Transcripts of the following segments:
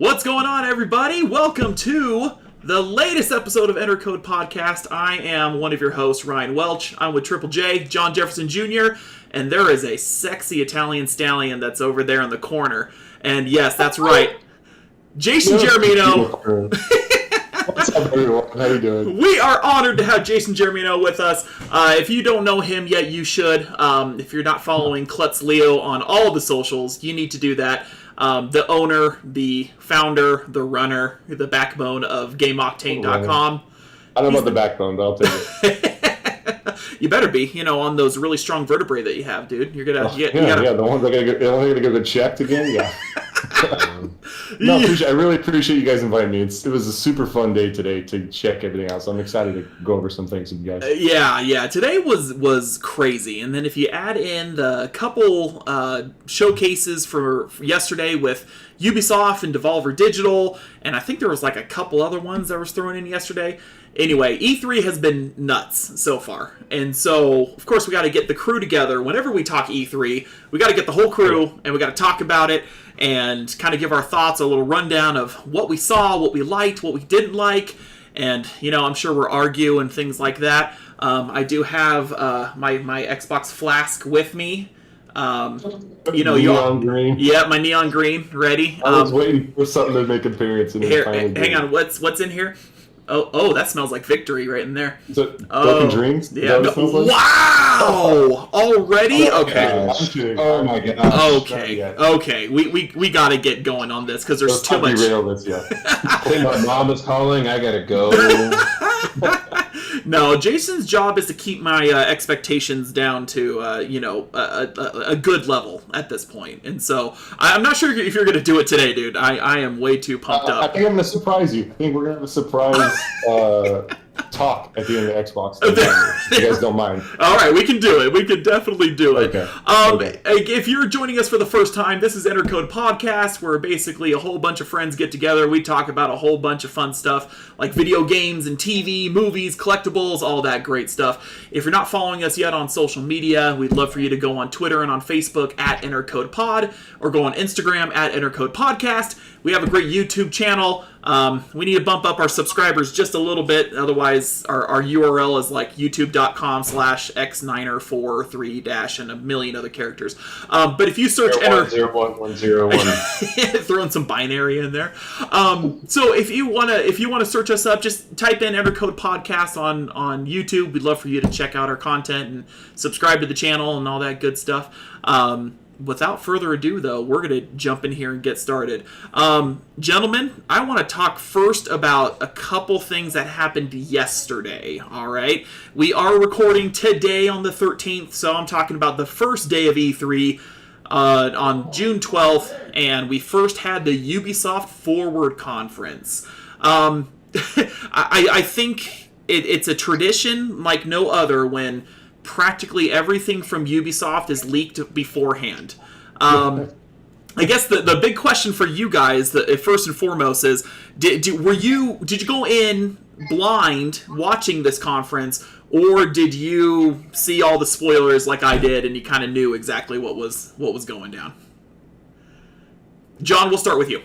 What's going on, everybody? Welcome to the latest episode of Enter Code Podcast. I am one of your hosts, Ryan Welch. I'm with Triple J, John Jefferson Jr., and there is a sexy Italian stallion that's over there in the corner. And yes, that's right, Jason Jeremino. What's up, everyone? How you doing? We are honored to have Jason Jeremino with us. If you don't know him yet, you should. If you're not following Klutz Leo on all the socials, you need to do that. The owner, the founder, the runner, the backbone of GameOctane.com. I don't know about the backbone, but I'll take it. You better be, on those really strong vertebrae that you have, dude. You're gonna, the ones that are gonna get checked again. Yeah. I really appreciate you guys inviting me. It was a super fun day today to check everything out, so I'm excited to go over some things with you guys. Yeah. Today was crazy, and then if you add in the couple showcases for yesterday with Ubisoft and Devolver Digital, and I think there was like a couple other ones that was thrown in yesterday. Anyway, E3 has been nuts so far. And so, of course, we got to get the crew together. Whenever we talk E3, we got to get the whole crew, and we got to talk about it and kind of give our thoughts, a little rundown of what we saw, what we liked, what we didn't like. And, I'm sure we'll argue and things like that. I do have my Xbox Flask with me. Neon green. Yeah, my neon green, ready. I was waiting for something to make appearance. Here, hang on, what's in here? Oh, that smells like victory right in there. Is it Broken Dreams? Yeah. Wow! Already? Okay. Oh my god. Okay. We gotta get going on this because there's too much. I think my mom is calling. I gotta go. No, Jason's job is to keep my expectations down to a good level at this point, and so I'm not sure if you're going to do it today, dude. I am way too pumped up. I think I'm going to surprise you. I think we're going to have a surprise talk at the end of the Xbox. If you guys don't mind. All right, we can do it. We can definitely do it. Okay. If you're joining us for the first time, this is Enter Code Podcast, where basically a whole bunch of friends get together. We talk about a whole bunch of fun stuff like video games and TV, movies, collectibles, all that great stuff. If you're not following us yet on social media, we'd love for you to go on Twitter and on Facebook at Enter Code Pod, or go on Instagram at Enter Code Podcast. We have a great YouTube channel. We need to bump up our subscribers just a little bit. Otherwise, our URL is like youtube.com/x9er43- and a million other characters. But if you search Enter 011101, throwing some binary in there. So if you wanna search us up, just type in Enter Code Podcast on YouTube. We'd love for you to check out our content and subscribe to the channel and all that good stuff. Without further ado, though, we're going to jump in here and get started. Gentlemen, I want to talk first about a couple things that happened yesterday, all right? We are recording today on the 13th, so I'm talking about the first day of E3 on June 12th, and we first had the Ubisoft Forward Conference. I think it's a tradition like no other when practically everything from Ubisoft is leaked beforehand. I guess the big question for you guys, first and foremost, is did you go in blind watching this conference, or did you see all the spoilers like I did and you kind of knew exactly what was going down? John, we'll start with you.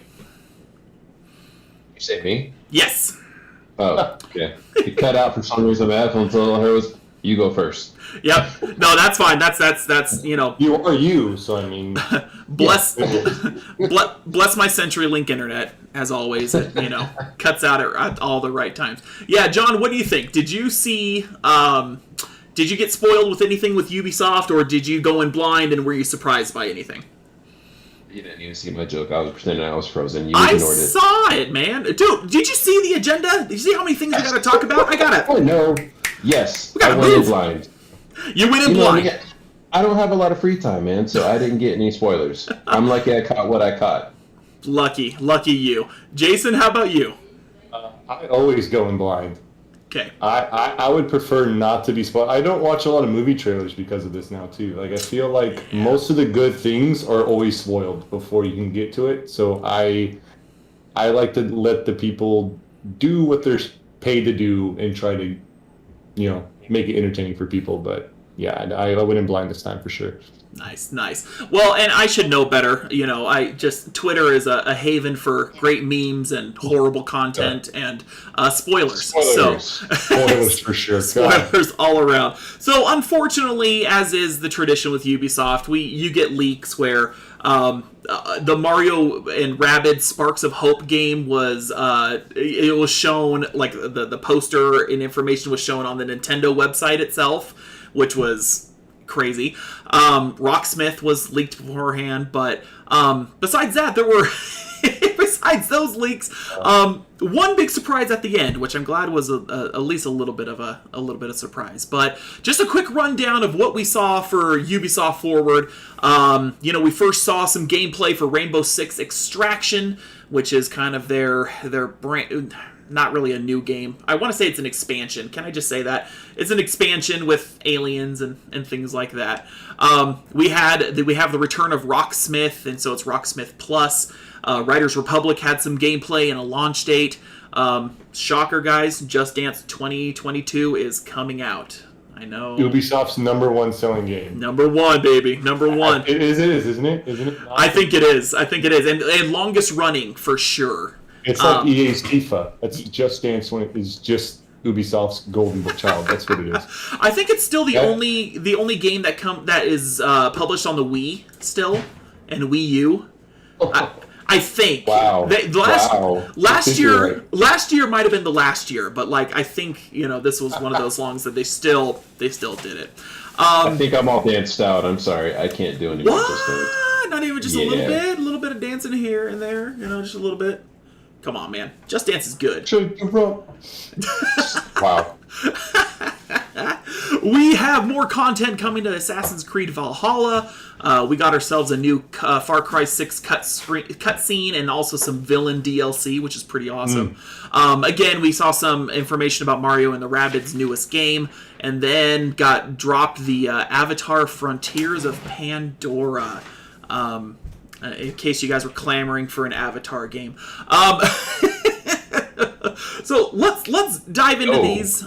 You say me? Yes. Oh, okay. You cut out for some reason. My headphones you go first. Yep. No, that's fine. That's You are you, so I mean. Bless my CenturyLink internet, as always. It, cuts out at all the right times. Yeah, John, what do you think? Did you see? Did you get spoiled with anything with Ubisoft, or did you go in blind and were you surprised by anything? You didn't even see my joke. I was pretending I was frozen. You ignored it. I saw it, man. Dude, did you see the agenda? Did you see how many things we got to talk about? I got it. Oh no. Yes, I went in blind. You went in blind. I don't have a lot of free time, man, so I didn't get any spoilers. I'm lucky I caught what I caught. Lucky you. Jason, how about you? I always go in blind. Okay. I would prefer not to be spoiled. I don't watch a lot of movie trailers because of this now, too. Like, I feel like most of the good things are always spoiled before you can get to it. So I like to let the people do what they're paid to do and try to, make it entertaining for people. But yeah, I went in blind this time for sure. Nice, nice. Well, and I should know better. Twitter is a haven for great memes and horrible content and spoilers. So Spoilers for sure. spoilers all around. So unfortunately, as is the tradition with Ubisoft, you get leaks where the Mario and Rabbids Sparks of Hope game was it was shown, like the poster and information was shown on the Nintendo website itself, which was crazy. Rocksmith was leaked beforehand, but besides that, there were besides those leaks, one big surprise at the end, which I'm glad was at least a little bit of surprise. But just a quick rundown of what we saw for Ubisoft Forward. We first saw some gameplay for Rainbow Six Extraction, which is kind of their brand. Not really a new game. I want to say it's an expansion. Can I just say that? It's an expansion with aliens and things like that. We have the return of Rocksmith, and so it's Rocksmith Plus. Riders Republic had some gameplay and a launch date. Shocker, guys, Just Dance 2022 is coming out. I know. Ubisoft's #1 selling game. #1, baby. #1. Isn't it? I think it is. And longest running for sure. It's like EA's FIFA. That's Just Dance when it is just Ubisoft's golden child. That's what it is. I think it's still the only game that is published on the Wii still and Wii U. I think. Wow. Last year, right. Last year might have been the last year, but I think this was one of those longs that they still did it. I think I'm all danced out. I'm sorry, I can't do any more Just Dance. Not even just a little bit of dancing here and there. Just a little bit. Come on, man. Just Dance is good. Wow. We have more content coming to Assassin's Creed Valhalla. We got ourselves a new Far Cry 6 cutscene and also some villain DLC, which is pretty awesome. Again, we saw some information about Mario and the Rabbids' newest game, and then got dropped the Avatar Frontiers of Pandora. In case you guys were clamoring for an Avatar game. So let's dive into these.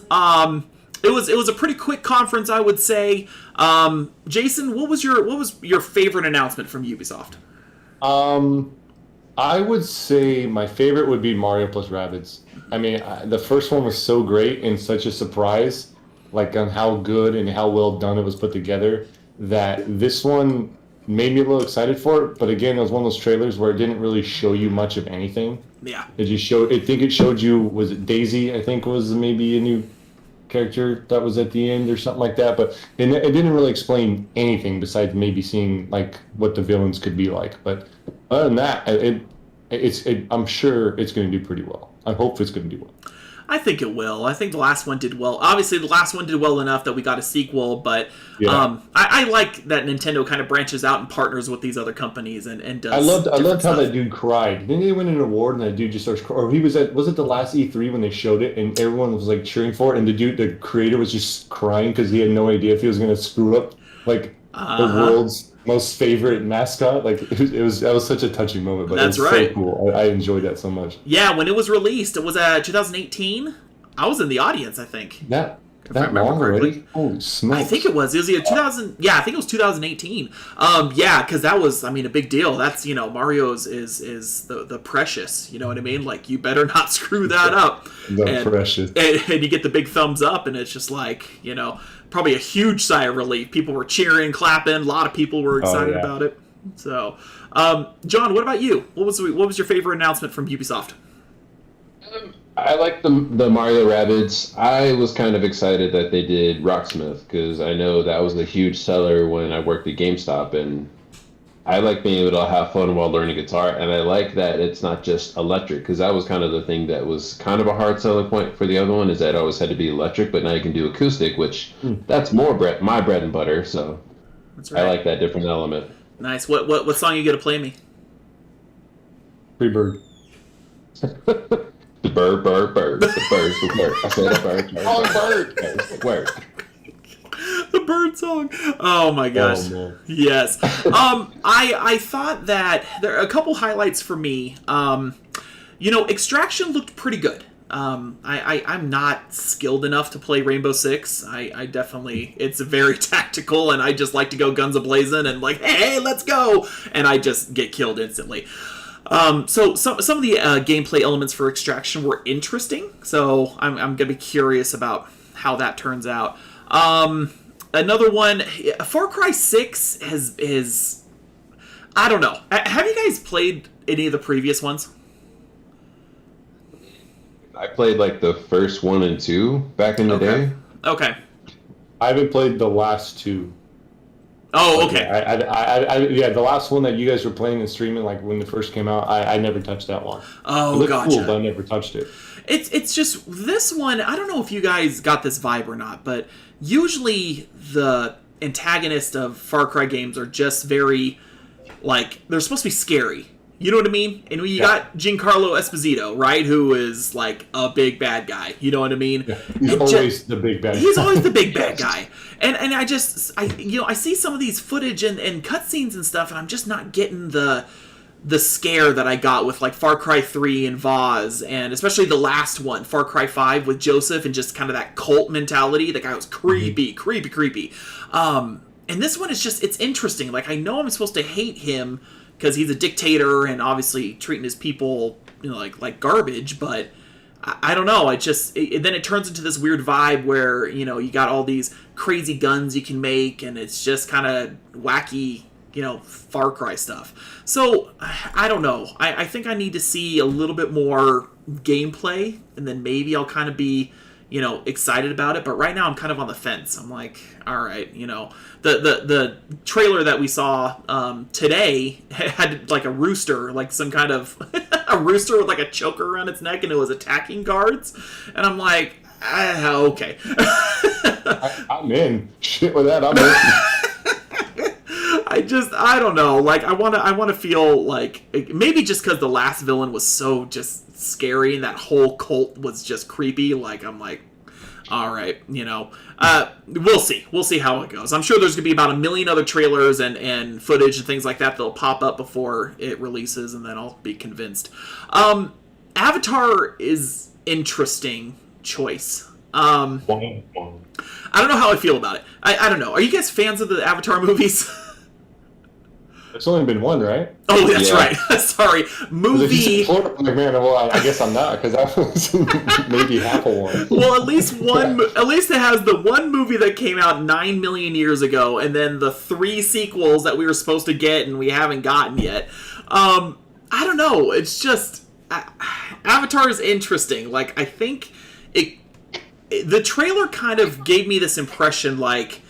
It was a pretty quick conference, I would say. Jason, what was your favorite announcement from Ubisoft? I would say my favorite would be Mario plus Rabbids. I mean, the first one was so great and such a surprise, like on how good and how well done it was put together, that this one made me a little excited for it. But again, it was one of those trailers where it didn't really show you much of anything. Yeah. It just showed. I think it showed you, was it Daisy? I think was maybe a new character that was at the end or something like that. But it didn't really explain anything besides maybe seeing like what the villains could be like. But other than that, I'm sure it's going to do pretty well. I hope it's going to do well. I think it will. I think the last one did well. Obviously, the last one did well enough that we got a sequel, but I like that Nintendo kind of branches out and partners with these other companies and does. I loved how that dude cried. Then they win an award and that dude just starts crying. Or he was it the last E3 when they showed it and everyone was like cheering for it, and the creator was just crying because he had no idea if he was going to screw up like the world's most favorite mascot. Like that was such a touching moment, but that's it was right. So cool. I enjoyed that so much. Yeah, when it was released, it was 2018. I was in the audience, I think. That long already? Holy smokes! I think it was. It was either 2000. Yeah, I think it was 2018. Yeah, because that was, a big deal. That's Mario's is the precious. You know what I mean? Like you better not screw that up. Precious. And you get the big thumbs up, and it's just like probably a huge sigh of relief. People were cheering, clapping. A lot of people were excited about it. So, John, what about you? What was your favorite announcement from Ubisoft? I like the Mario Rabbids. I was kind of excited that they did Rocksmith because I know that was a huge seller when I worked at GameStop, and I like being able to have fun while learning guitar, and I like that it's not just electric because that was kind of the thing that was kind of a hard selling point for the other one, is that it always had to be electric, but now you can do acoustic, which that's more my bread and butter. So that's right. I like that different element. Nice. What song you gonna play me? Free Bird. The bird. The bird's the word. I said a bird. Word. The bird song. Oh my gosh. Yes. I thought that there are a couple highlights for me. Extraction looked pretty good. I'm not skilled enough to play Rainbow Six. I definitely, it's very tactical, and I just like to go guns a-blazing and like, hey, let's go, and I just get killed instantly. So some of the gameplay elements for Extraction were interesting, so I'm gonna be curious about how that turns out. Another one, Far Cry 6 is I don't know. Have you guys played any of the previous ones? I played like the first 1 and 2 back in the day. Okay. I haven't played the last two. Oh, okay. Yeah, the last one that you guys were playing and streaming, like when it first came out, I never touched that one. Oh, it looked gotcha. cool, but I never touched it. It's just this one. I don't know if you guys got this vibe or not, but usually the antagonist of Far Cry games are just very like they're supposed to be scary. You know what I mean? And you got Giancarlo Esposito, right? Who is like a big bad guy. You know what I mean? Yeah, he's always the big bad guy. He's always the big bad guy. And I see some of these footage and cutscenes and stuff, and I'm just not getting the scare that I got with like Far Cry 3 and Vaz, and especially the last one, Far Cry 5 with Joseph, and just kind of that cult mentality. The guy was creepy. And this one is just, it's interesting. Like, I know I'm supposed to hate him because he's a dictator and obviously treating his people, you know, like garbage, but I don't know. Then it turns into this weird vibe where, you know, you got all these crazy guns you can make, and it's just kind of wacky, you know, Far Cry stuff. So, I don't know. I think I need to see a little bit more gameplay, and then maybe I'll kind of be, you know, excited about it. But right now I'm kind of on the fence. I'm like, all right, you know. The trailer that we saw today had like a rooster, like some kind of a rooster with like a choker around its neck, and it was attacking guards. And I'm like, okay. I'm in. Shit with that, I'm in. I don't know. Like, I want to feel like maybe just because the last villain was so just scary and that whole cult was just creepy. Like, I'm like, all right, you know, we'll see how it goes. I'm sure there's gonna be about a million other trailers and footage and things like that that'll pop up before it releases, and then I'll be convinced. Avatar is interesting choice. I don't know how I feel about it. I don't know. Are you guys fans of the Avatar movies? It's only been one, right? Oh, that's right. Sorry. Movie. Like, man, well, I guess I'm not, because I was maybe half a one. Well, at least it has the one movie that came out 9 million years ago, and then the 3 sequels that we were supposed to get and we haven't gotten yet. I don't know. It's just Avatar is interesting. Like, I think the trailer kind of gave me this impression, like,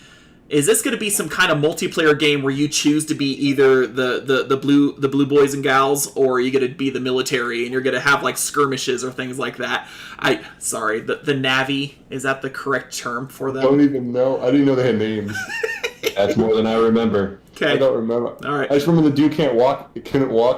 is this going to be some kind of multiplayer game where you choose to be either the blue boys and gals, or are you going to be the military and you're going to have like skirmishes or things like that? The Na'vi, is that the correct term for them? I don't even know. I didn't know they had names. That's more than I remember. Okay. I don't remember. All right. I just remember the dude couldn't walk,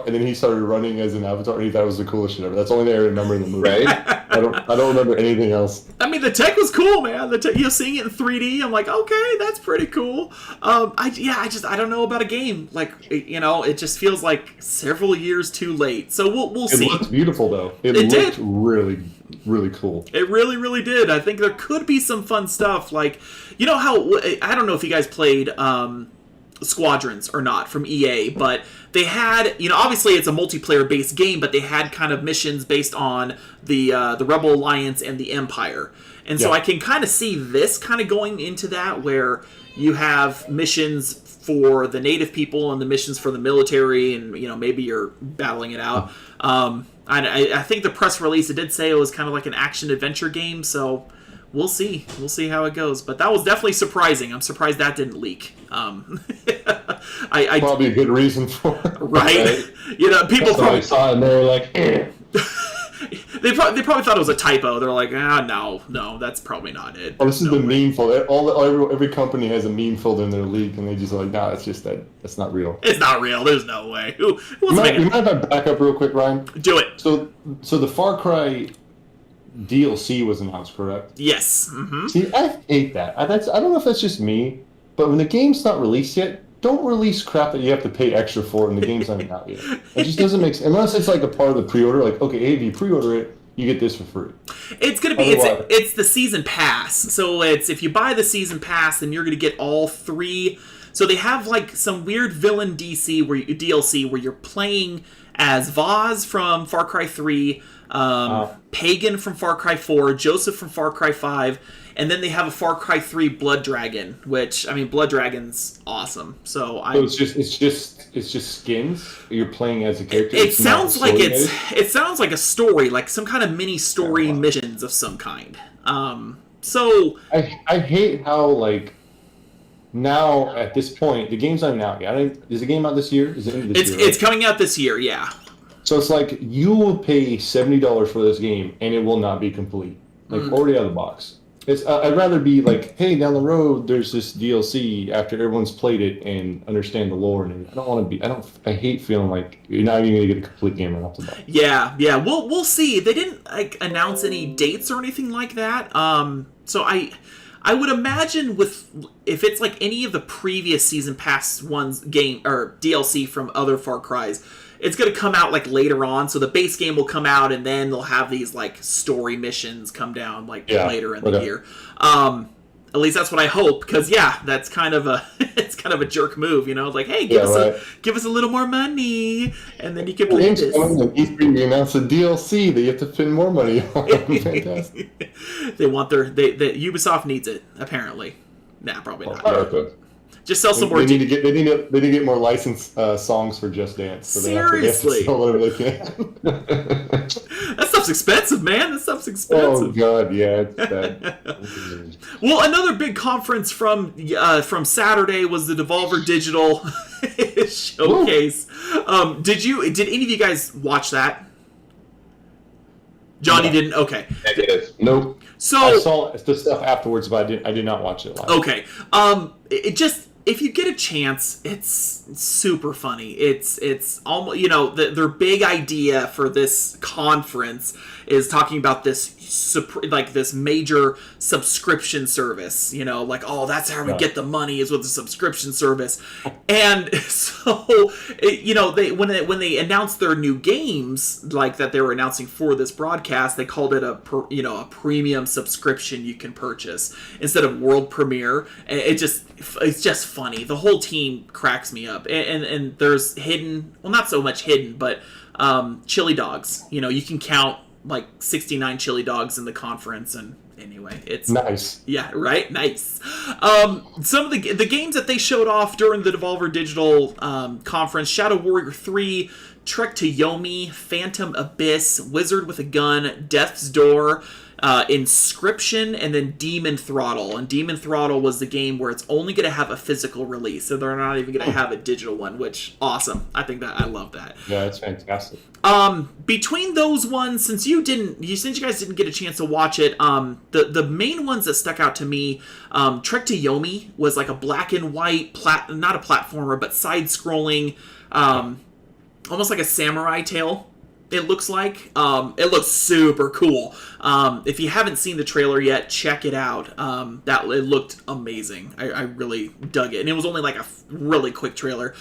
and then he started running as an avatar, and he thought it was the coolest shit ever. That's the only thing I remember in the movie. Right? I don't remember anything else. I mean, the tech was cool, man. Seeing it in 3D, I'm like, okay, that's pretty cool. I don't know about a game. Like, you know, it just feels like several years too late. So we'll see. It looked beautiful, though. It looked did. really, really cool. It really, really did. I think there could be some fun stuff. Like, you know how, I don't know if you guys played Squadrons or not from EA, but they had, you know, obviously it's a multiplayer based game, but they had kind of missions based on the Rebel Alliance and the Empire. And so I can kind of see this kind of going into that, where you have missions for the native people and the missions for the military, and, you know, maybe you're battling it out. I think the press release, it did say it was kind of like an action adventure game, so we'll see. We'll see how it goes. But that was definitely surprising. I'm surprised that didn't leak. Probably a good reason for it. Right? You know, people probably saw it and they were like, eh. they probably thought it was a typo. They're like, no, that's probably not it. Oh, this is no the way. meme folder. Every company has a meme folder in their leak, and they just like, nah, it's just that. That's not real. It's not real. There's no way. Who You wants to make mind if I back up real quick, Ryan? Do it. So the Far Cry DLC was announced, correct? Yes. Mm-hmm. See, I hate that. I don't know if that's just me, but when the game's not released yet, don't release crap that you have to pay extra for and the game's not even out yet. It just doesn't make sense. Unless it's like a part of the pre-order, like, okay, if you pre-order it, you get this for free. It's gonna be Otherwise- it's the season pass. So it's if you buy the season pass, then you're gonna get all 3. So they have like some weird villain DLC where you're playing as Vaz from Far Cry 3, Pagan from Far Cry 4, Joseph from Far Cry 5, and then they have a Far Cry 3 Blood Dragon, which I mean Blood Dragon's awesome. So it's just skins. You're playing as a character. it It's not sounds like story-based? it sounds like a story, like some kind of mini story missions of some kind. So I hate how like now at this point the game's not out yet. Is the game out this year? Is it end of this year? it's coming out this year, yeah. So it's like you will pay $70 for this game and it will not be complete, like already out of the box. It's I'd rather be like, hey, down the road there's this DLC after everyone's played it and understand the lore. And I don't want to be. I hate feeling like you're not even gonna get a complete game right off the bat. Yeah. We'll see. They didn't like announce any dates or anything like that. So I would imagine if it's like any of the previous season pass ones game or DLC from other Far Cry's, it's going to come out like later on. So the base game will come out and then they'll have these like story missions come down like later in the year. At least that's what I hope, because that's kind of a it's kind of a jerk move, you know. Like, hey, give us a little more money, and then you can play this. E3 they announced a DLC that you have to spend more money on. Fantastic. They want Ubisoft needs it apparently. Nah, probably not. America. Just sell some more. They need to get more licensed songs for Just Dance. So seriously, they have to sell whatever they can. That stuff's expensive, man. That stuff's expensive. Oh god, yeah, it's bad. Well, another big conference from Saturday was the Devolver Digital showcase. Did any of you guys watch that? Johnny didn't. Okay. Negative. Nope. So I saw the stuff afterwards, but I did not watch it live. Okay. It just, if you get a chance, it's super funny. It's almost, their big idea for this conference is talking about this this major subscription service, like, oh, that's how we get the money, is with the subscription service. And so when they announced their new games, like that they were announcing for this broadcast, they called it a premium subscription you can purchase instead of world premiere. And it's just funny. The whole team cracks me up. And there's hidden, well, not so much hidden, but chili dogs. You can count like 69 chili dogs in the conference, and anyway, it's nice. Yeah, right. Nice. Some of the games that they showed off during the Devolver Digital conference: Shadow Warrior 3, Trek to Yomi, Phantom Abyss, Wizard with a Gun, Death's Door, Inscription, and then Demon Throttle. And Demon Throttle was the game where it's only going to have a physical release, so they're not even going to have a digital one, which awesome. I love that. Yeah, it's fantastic. Between those ones, since you guys didn't get a chance to watch it, the main ones that stuck out to me, Trek to Yomi was like a black and white not a platformer, but side-scrolling, almost like a Samurai Tale. It looks like. It looks super cool. If you haven't seen the trailer yet, check it out. It looked amazing. I really dug it, and it was only like a really quick trailer.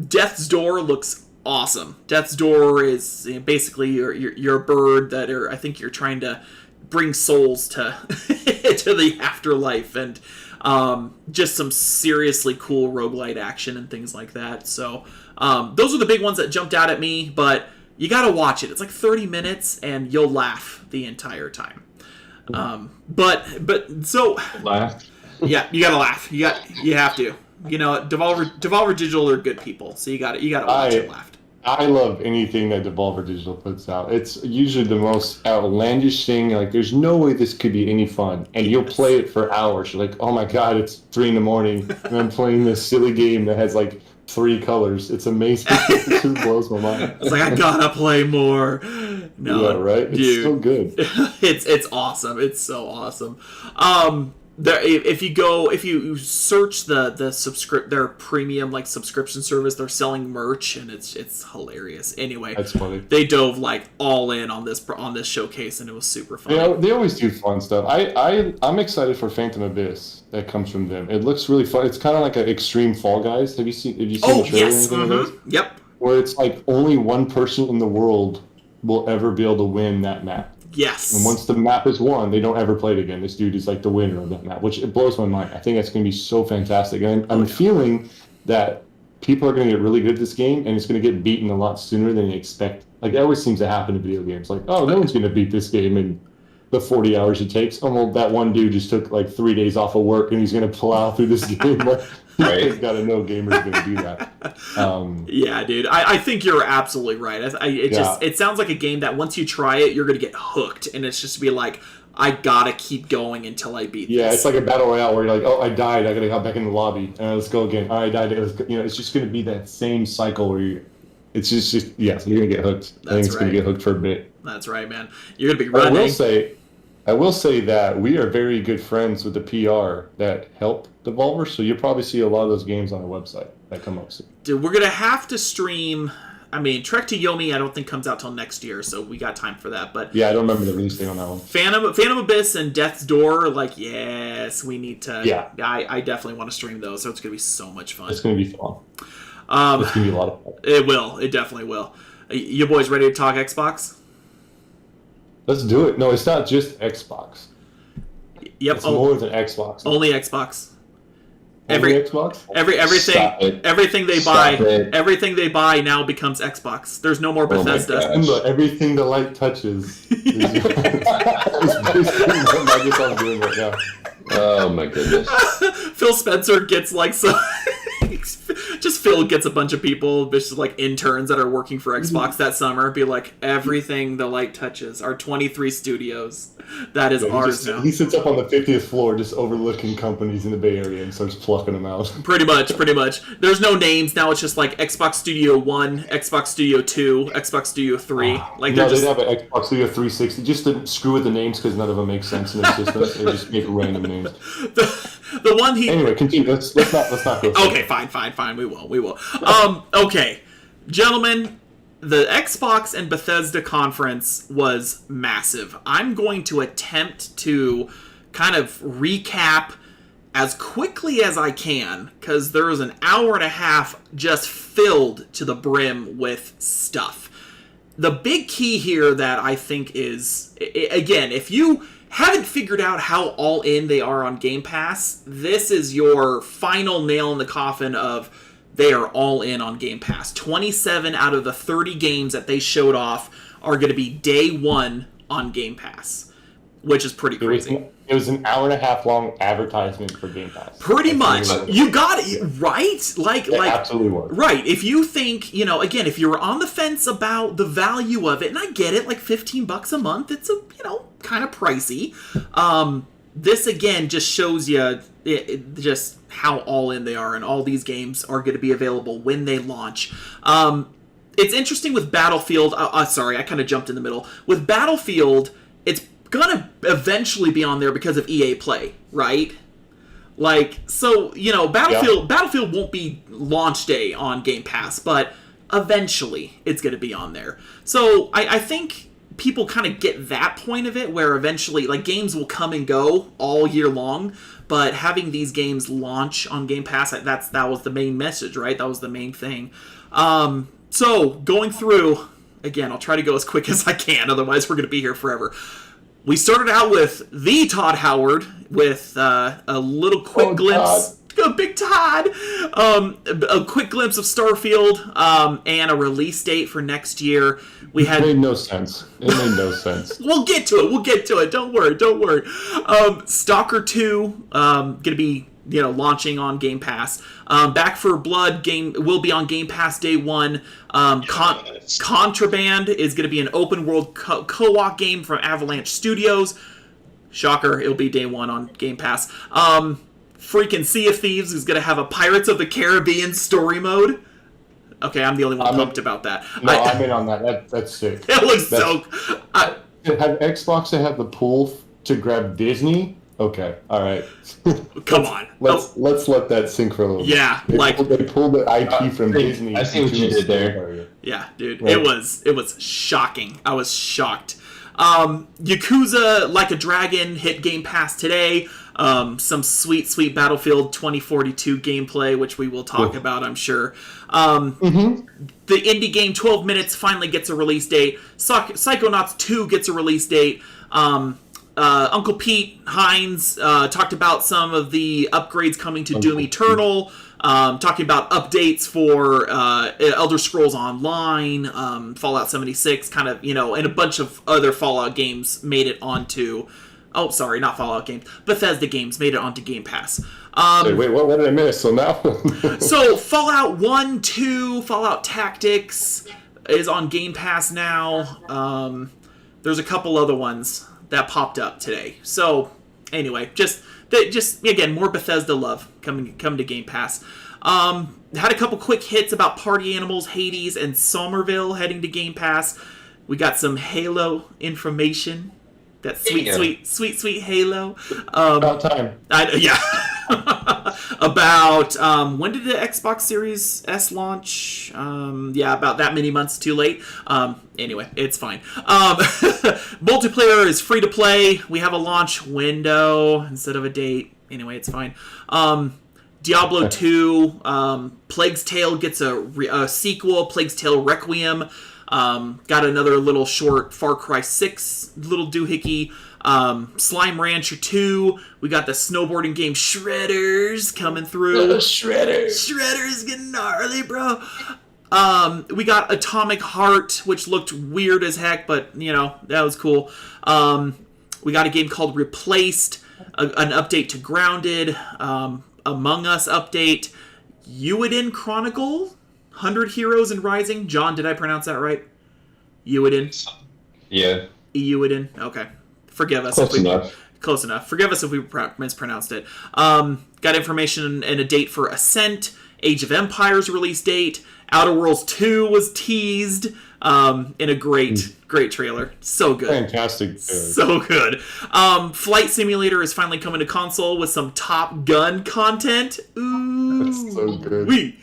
Death's Door looks awesome. Death's Door is basically you're a bird that I think you're trying to bring souls to to the afterlife, and just some seriously cool roguelite action and things like that. So those are the big ones that jumped out at me, but you gotta watch it. It's like 30 minutes, and you'll laugh the entire time. But so Laugh. yeah, you gotta laugh. You have to. Devolver Digital are good people, so you gotta watch and laugh. I love anything that Devolver Digital puts out. It's usually the most outlandish thing. Like, there's no way this could be any fun. And you'll play it for hours. You're like, oh my god, it's 3 a.m, and I'm playing this silly game that has like 3 colors. It's amazing. It just blows my mind. It's like, I gotta play more. No, yeah, right? It's dude, so good. It's awesome. It's so awesome. If you search their premium like subscription service, they're selling merch, and it's hilarious. Anyway, That's funny. They dove like all in on this showcase, and it was super fun. They always do fun stuff. I'm excited for Phantom Abyss that comes from them. It looks really fun. It's kind of like an extreme Fall Guys. Have you seen the trailer? Yes. Mm-hmm. Yep. Where it's like only one person in the world will ever be able to win that map. Yes. And once the map is won, they don't ever play it again. This dude is like the winner of that map, which it blows my mind. I think that's going to be so fantastic. And I'm feeling that people are going to get really good at this game, and it's going to get beaten a lot sooner than they expect. Like, it always seems to happen in video games. Like, oh, no one's going to beat this game in the 40 hours it takes. Oh, well, that one dude just took like 3 days off of work, and he's going to plow through this game. Like, he's got to know gamers are going to do that. Yeah, dude. I think you're absolutely right. It sounds like a game that once you try it, you're going to get hooked, and it's just to be like, I gotta keep going until I beat this. Yeah, it's like a battle royale where you're like, oh, I died, I gotta go back in the lobby, let's go again. Oh, I died, let's go. You know, it's just gonna be that same cycle where it's just so you're gonna get hooked. I think it's gonna get hooked for a bit. That's right, man. You're gonna be running. I will say that we are very good friends with the PR that help Devolver, so you'll probably see a lot of those games on our website that come up soon. Dude, we're gonna have to stream. I mean, Trek to Yomi, I don't think comes out till next year, so we got time for that. But yeah, I don't remember the release date on that one. Phantom Abyss and Death's Door, like, yes, we need to. Yeah, I definitely want to stream those, so it's gonna be so much fun. It's gonna be fun. It's gonna be a lot of fun. It will. It definitely will. You boys ready to talk Xbox? Let's do it. No, it's not just Xbox. Yep. It's more than Xbox. Only Xbox. Xbox? Everything they buy now becomes Xbox. There's no more Bethesda. Everything the light touches is basically what Microsoft's doing right now. Oh my goodness. Phil Spencer gets like some just Phil gets a bunch of people, just like interns that are working for Xbox that summer, be like, everything the light touches, our 23 studios, that is ours now. He sits up on the 50th floor just overlooking companies in the Bay Area and starts plucking them out. Pretty much. There's no names now, it's just like Xbox Studio 1, Xbox Studio 2, Xbox Studio 3. Like, no, they'd have an Xbox Studio 360 just to screw with the names because none of them make sense in their system. They just make random names. The one he... Anyway, continue. Let's not go. Okay, fine. We will. Okay. Gentlemen, the Xbox and Bethesda conference was massive. I'm going to attempt to kind of recap as quickly as I can, because there was an hour and a half just filled to the brim with stuff. The big key here that I think is, again, if you haven't figured out how all in they are on Game Pass, this is your final nail in the coffin of they are all in on Game Pass. 27 out of the 30 games that they showed off are going to be day one on Game Pass, which is pretty crazy. It was an hour and a half long advertisement for Game Pass. Pretty much. You got it, right? Like, absolutely was. Right. If you think, again, if you're on the fence about the value of it, and I get it, like $15 a month, it's kind of pricey. This again just shows you just how all in they are, and all these games are going to be available when they launch. It's interesting with Battlefield. Sorry, I kind of jumped in the middle. With Battlefield, it's gonna eventually be on there because of EA Play, right? Like, so, Battlefield won't be launch day on Game Pass, but eventually it's gonna be on there. So I think people kind of get that point of it, where eventually, like, games will come and go all year long, but having these games launch on Game Pass, that was the main message, right? That was the main thing. So, going through, again, I'll try to go as quick as I can, otherwise we're going to be here forever. We started out with the Todd Howard with a little quick glimpse. Big Todd! A quick glimpse of Starfield and a release date for next year. It made no sense. We'll get to it. Don't worry. Stalker 2 going to be launching on Game Pass. Back 4 Blood game will be on Game Pass day one. Contraband is going to be an open world co-op game from Avalanche Studios. Shocker, it'll be day one on Game Pass. Freaking Sea of Thieves is going to have a Pirates of the Caribbean story mode. Okay, I'm the only one pumped about that. No, I'm in on that. That's sick. It looks so... have Xbox that have the pull to grab Disney? Okay, all right. Come on. Let's let that sink for a little bit. Yeah, they pulled the IP from Disney. I see what you did there. Yeah, dude, right. It was shocking. I was shocked. Yakuza Like a Dragon hit Game Pass today. some sweet Battlefield 2042 gameplay, which we will talk about, I'm sure. The indie game 12 Minutes finally gets a release date. Psychonauts 2 gets a release date. Uncle Pete Hines talked about some of the upgrades coming to Doom Eternal, talking about updates for Elder Scrolls Online, Fallout 76, kind of, and a bunch of other Fallout games made it onto... Oh, sorry, not Fallout games. Bethesda games made it onto Game Pass. Wait, what did I miss? So now... So, Fallout 1, 2, Fallout Tactics is on Game Pass now. There's a couple other ones that popped up today. So, anyway, just again, more Bethesda love coming to Game Pass. Had a couple quick hits about Party Animals, Hades, and Somerville heading to Game Pass. We got some Halo information. That sweet Halo. About time. About when did the Xbox Series S launch? About that many months too late. Anyway, it's fine. Multiplayer is free to play. We have a launch window instead of a date. Anyway, it's fine. Diablo 2, Plague's Tale gets a sequel, Plague's Tale Requiem. Got another little short Far Cry 6 little doohickey. Slime Rancher 2. We got the snowboarding game Shredders coming through. Shredders getting gnarly, bro. We got Atomic Heart, which looked weird as heck, but, that was cool. We got a game called Replaced, an update to Grounded, Among Us update, Ueden Chronicle, 100 Heroes and Rising. John, did I pronounce that right? Ueden? Yeah. Ueden? Okay. Forgive us. Close enough. Forgive us if we mispronounced it. Got information and a date for Ascent, Age of Empires release date, Outer Worlds 2 was teased in a great trailer. So good. Fantastic. So good. Flight Simulator is finally coming to console with some Top Gun content. Ooh. That's so good.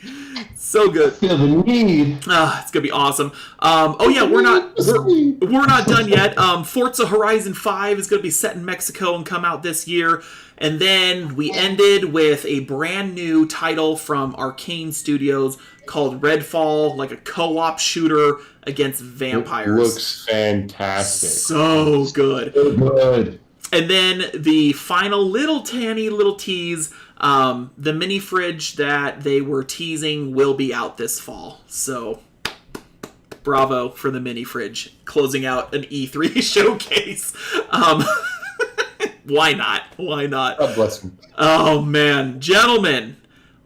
So good. Feel the need. It's gonna be awesome. We're not done yet. Forza Horizon 5 is gonna be set in Mexico and come out this year. And then we ended with a brand new title from Arcane Studios called Redfall, like a co-op shooter against vampires. It looks fantastic. So good. So good. And then the final little tease, the mini fridge that they were teasing will be out this fall. So, bravo for the mini fridge. Closing out an E3 showcase. Why not? God bless him. Oh, man. Gentlemen,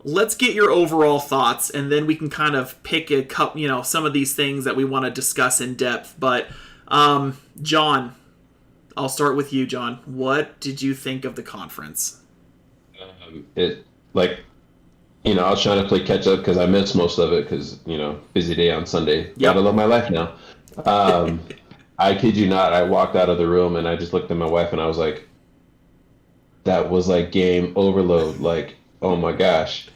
let's get your overall thoughts, and then we can kind of pick a couple, some of these things that we want to discuss in depth. But, John, I'll start with you, John. What did you think of the conference? I was trying to play catch up because I missed most of it because, busy day on Sunday. Yep. Gotta love my life now. I kid you not, I walked out of the room and I just looked at my wife and I was like, that was like game overload. Like, oh my gosh.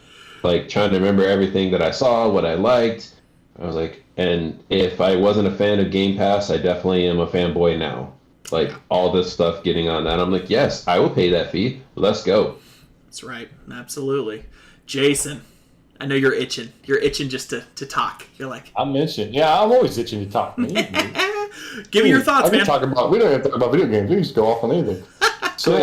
Like trying to remember everything that I saw, what I liked. I was like, and if I wasn't a fan of Game Pass, I definitely am a fanboy now. Like all this stuff getting on that. I'm like, yes, I will pay that fee. Let's go. That's right. Absolutely. Jason, I know you're itching. You're itching just to talk. You're like... I'm itching. Yeah, I'm always itching to talk. Give me your thoughts, man. We don't have to talk about video games. We can just go off on anything. So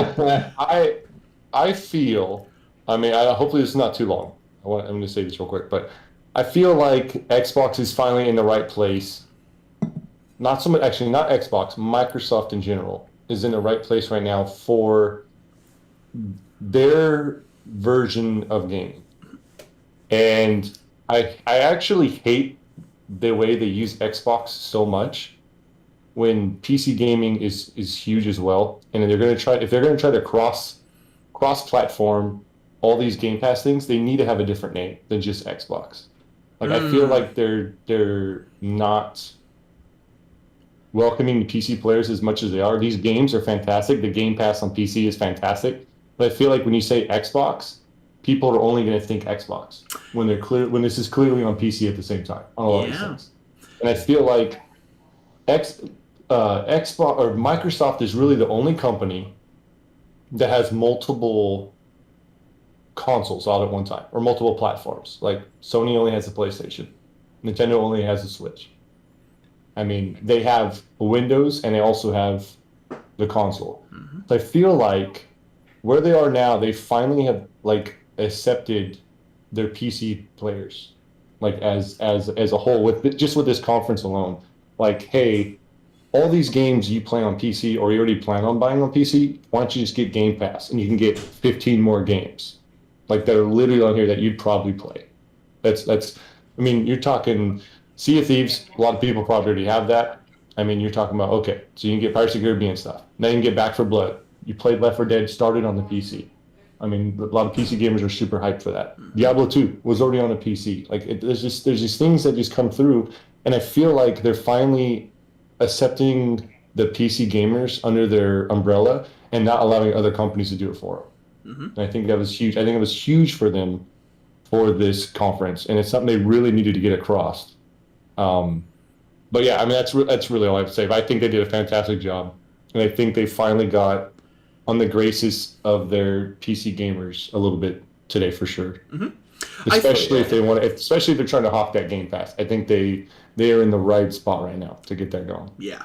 I feel... hopefully this is not too long. I'm going to say this real quick, but I feel like Xbox is finally in the right place. Not Xbox, Microsoft in general is in the right place right now for their version of gaming. And I actually hate the way they use Xbox so much when PC gaming is huge as well. And if they're going to try to cross-platform all these Game Pass things, they need to have a different name than just Xbox. I feel like they're not welcoming PC players as much as they are. These games are fantastic. The Game Pass on PC is fantastic. But I feel like when you say Xbox, people are only going to think Xbox when this is clearly on PC at the same time on a lot of these things. And I feel like Xbox or Microsoft is really the only company that has multiple consoles all at one time, or multiple platforms. Like Sony only has the PlayStation, Nintendo only has the Switch. I mean, they have Windows and they also have the console. So I feel like where they are now, they finally have like accepted their PC players, like as a whole, with just with this conference alone. Like, hey, all these games you play on PC or you already plan on buying on PC, why don't you just get Game Pass and you can get 15 more games, like that are literally on here that you'd probably play. That's. I mean, you're talking Sea of Thieves. A lot of people probably already have that. I mean, you're talking about, okay, so you can get Pirates of the Caribbean stuff. Then you can get Back 4 Blood. You played Left 4 Dead, started on the PC. I mean, a lot of PC gamers are super hyped for that. Diablo 2 was already on a PC. Like, there's these things that just come through, and I feel like they're finally accepting the PC gamers under their umbrella and not allowing other companies to do it for them. And I think that was huge. I think it was huge for them for this conference, and it's something they really needed to get across. But yeah, I mean, that's really all I have to say. But I think they did a fantastic job, and I think they finally got on the graces of their PC gamers a little bit today for sure. Especially if they want to, especially if they're trying to hawk that Game Pass. I think they are in the right spot right now to get that going. Yeah,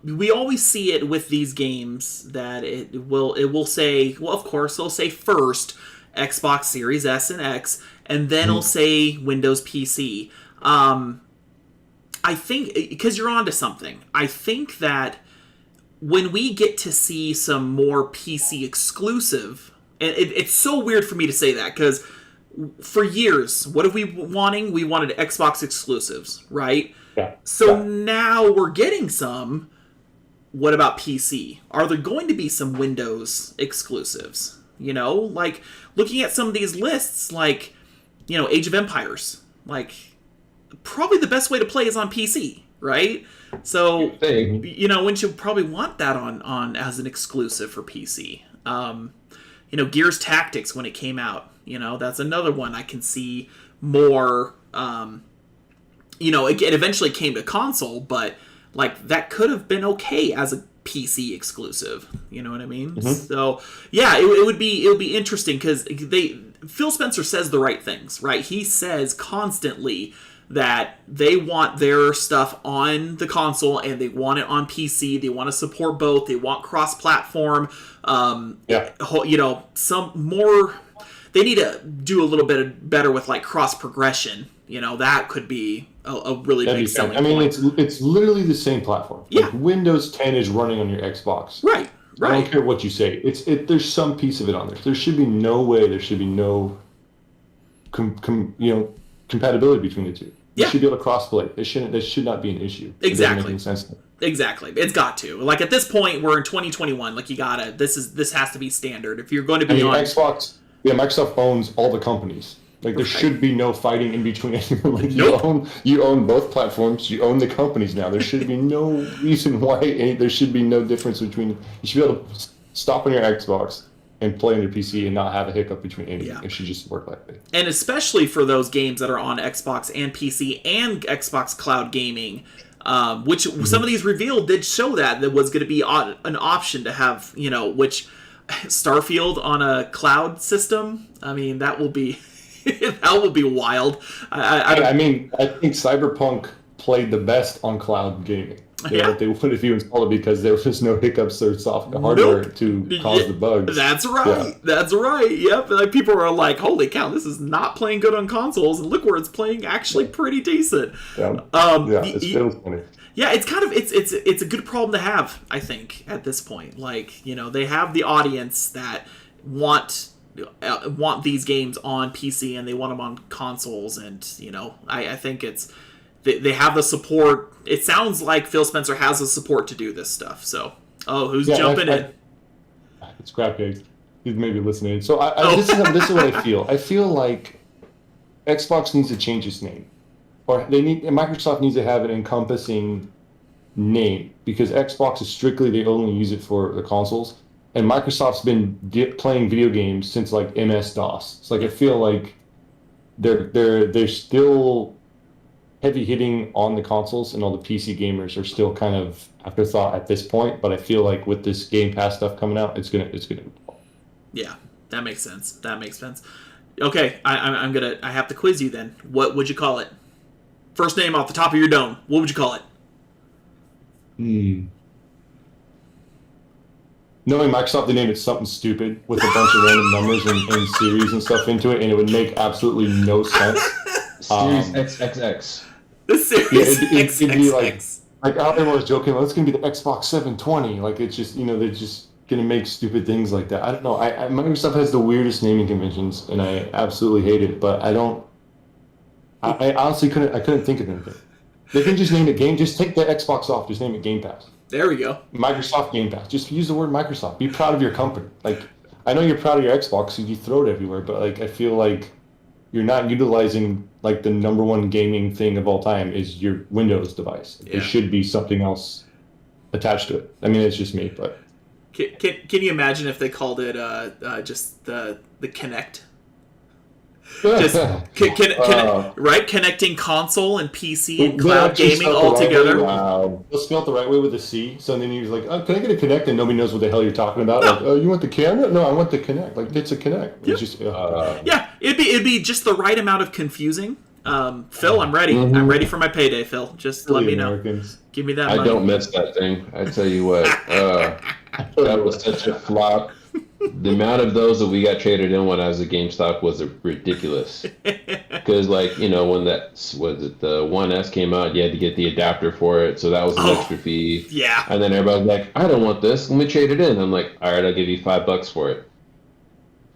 we always see it with these games that it will say, well, of course, it'll say first Xbox Series S and X, and then it'll say Windows PC. I think, because you're onto something, I think that when we get to see some more PC exclusive, and it's so weird for me to say that, because for years, what have we wanting? We wanted Xbox exclusives, right? Yeah. So now we're getting some. What about PC? Are there going to be some Windows exclusives? You know, like looking at some of these lists, like, you know, Age of Empires, like probably the best way to play is on PC, right? So, you know, wouldn't you probably want that on as an exclusive for PC? You know, Gears Tactics when it came out, you know, that's another one I can see more. You know, it eventually came to console, but like that could have been okay as a PC exclusive. You know what I mean? So yeah, it would be interesting because Phil Spencer says the right things, right? He says constantly that they want their stuff on the console and they want it on PC. They want to support both. They want cross-platform. You know, some more. They need to do a little bit better with like cross progression. You know, that could be a really big selling point. I mean, it's literally the same platform. Yeah. Like Windows 10 is running on your Xbox. Right. I don't care what you say. There's some piece of it on there. There should be no way. There should be no, compatibility between the two. You should be able to crossplay. There should not be an issue. Exactly. It doesn't make any sense. Exactly. It's got to. Like at this point, we're in 2021. Like you gotta. This has to be standard if you're going to be on Xbox. Yeah, Microsoft owns all the companies. Like there should be no fighting in between anyone. Like you own both platforms. You own the companies now. There should be no reason why there should be no difference between. You should be able to stop on your Xbox and play on your PC and not have a hiccup between anything. Yeah. It should just work like that. And especially for those games that are on Xbox and PC and Xbox Cloud Gaming, which some of these revealed did show that there was going to be an option to have, you know, which Starfield on a cloud system. I mean, that will be that will be wild. I mean, I think Cyberpunk played the best on cloud gaming. They would if you installed it because there was no hiccups or hardware to cause the bugs. That's right. Yeah. That's right. Yep. Like people are like, "Holy cow, this is not playing good on consoles," and look where it's playing actually pretty decent. Yeah. It feels funny. Yeah, it's kind of it's a good problem to have, I think, at this point. Like, you know, they have the audience that want these games on PC and they want them on consoles, and you know, I think it's they have the support. It sounds like Phil Spencer has the support to do this stuff. So, who's jumping in? It's Crabcake. He's maybe listening. So this is what I feel. I feel like Xbox needs to change its name, or Microsoft needs to have an encompassing name, because Xbox is strictly they only use it for the consoles, and Microsoft's been playing video games since like MS DOS. It's like I feel like they're still heavy hitting on the consoles, and all the PC gamers are still kind of afterthought at this point. But I feel like with this Game Pass stuff coming out, it's gonna. Yeah, that makes sense. That makes sense. Okay, I have to quiz you then. What would you call it? First name off the top of your dome. What would you call it? Knowing Microsoft, they named it something stupid with a bunch of random numbers and series and stuff into it, and it would make absolutely no sense. Series XXX. The Series Yeah, it'd be XXX. like everyone was joking, well, it's gonna be the Xbox 720. Like it's just, they're just gonna make stupid things like that. I don't know. Microsoft has the weirdest naming conventions, and I absolutely hate it. But I don't. I honestly couldn't think of anything. They can just name it game. Just take the Xbox off. Just name it Game Pass. There we go. Microsoft Game Pass. Just use the word Microsoft. Be proud of your company. Like, I know you're proud of your Xbox, so you throw it everywhere. But like, I feel like you're not utilizing like the number one gaming thing of all time is your Windows device. Yeah. There should be something else attached to it. I mean, it's just me, but Can you imagine if they called it just the Kinect? Just right, connecting console and PC and cloud gaming all together. Wow. They'll spell it the right way with a C. So then you're like, oh, can I get a Kinect? And nobody knows what the hell you're talking about. No. Like, oh, you want the camera? No, I want the Kinect. Like, it's a Kinect. Yep. It's just, Yeah, it'd be just the right amount of confusing. Phil, I'm ready. Mm-hmm. I'm ready for my payday, Phil. Just let me know. Americans. Give me that I money. don't miss that thing. I tell you what, that was such a flop. The amount of those that we got traded in when I was at GameStop was ridiculous. Because, like, when the 1S came out, you had to get the adapter for it, so that was an extra fee. Yeah. And then everybody was like, I don't want this, let me trade it in. I'm like, all right, I'll give you $5 for it.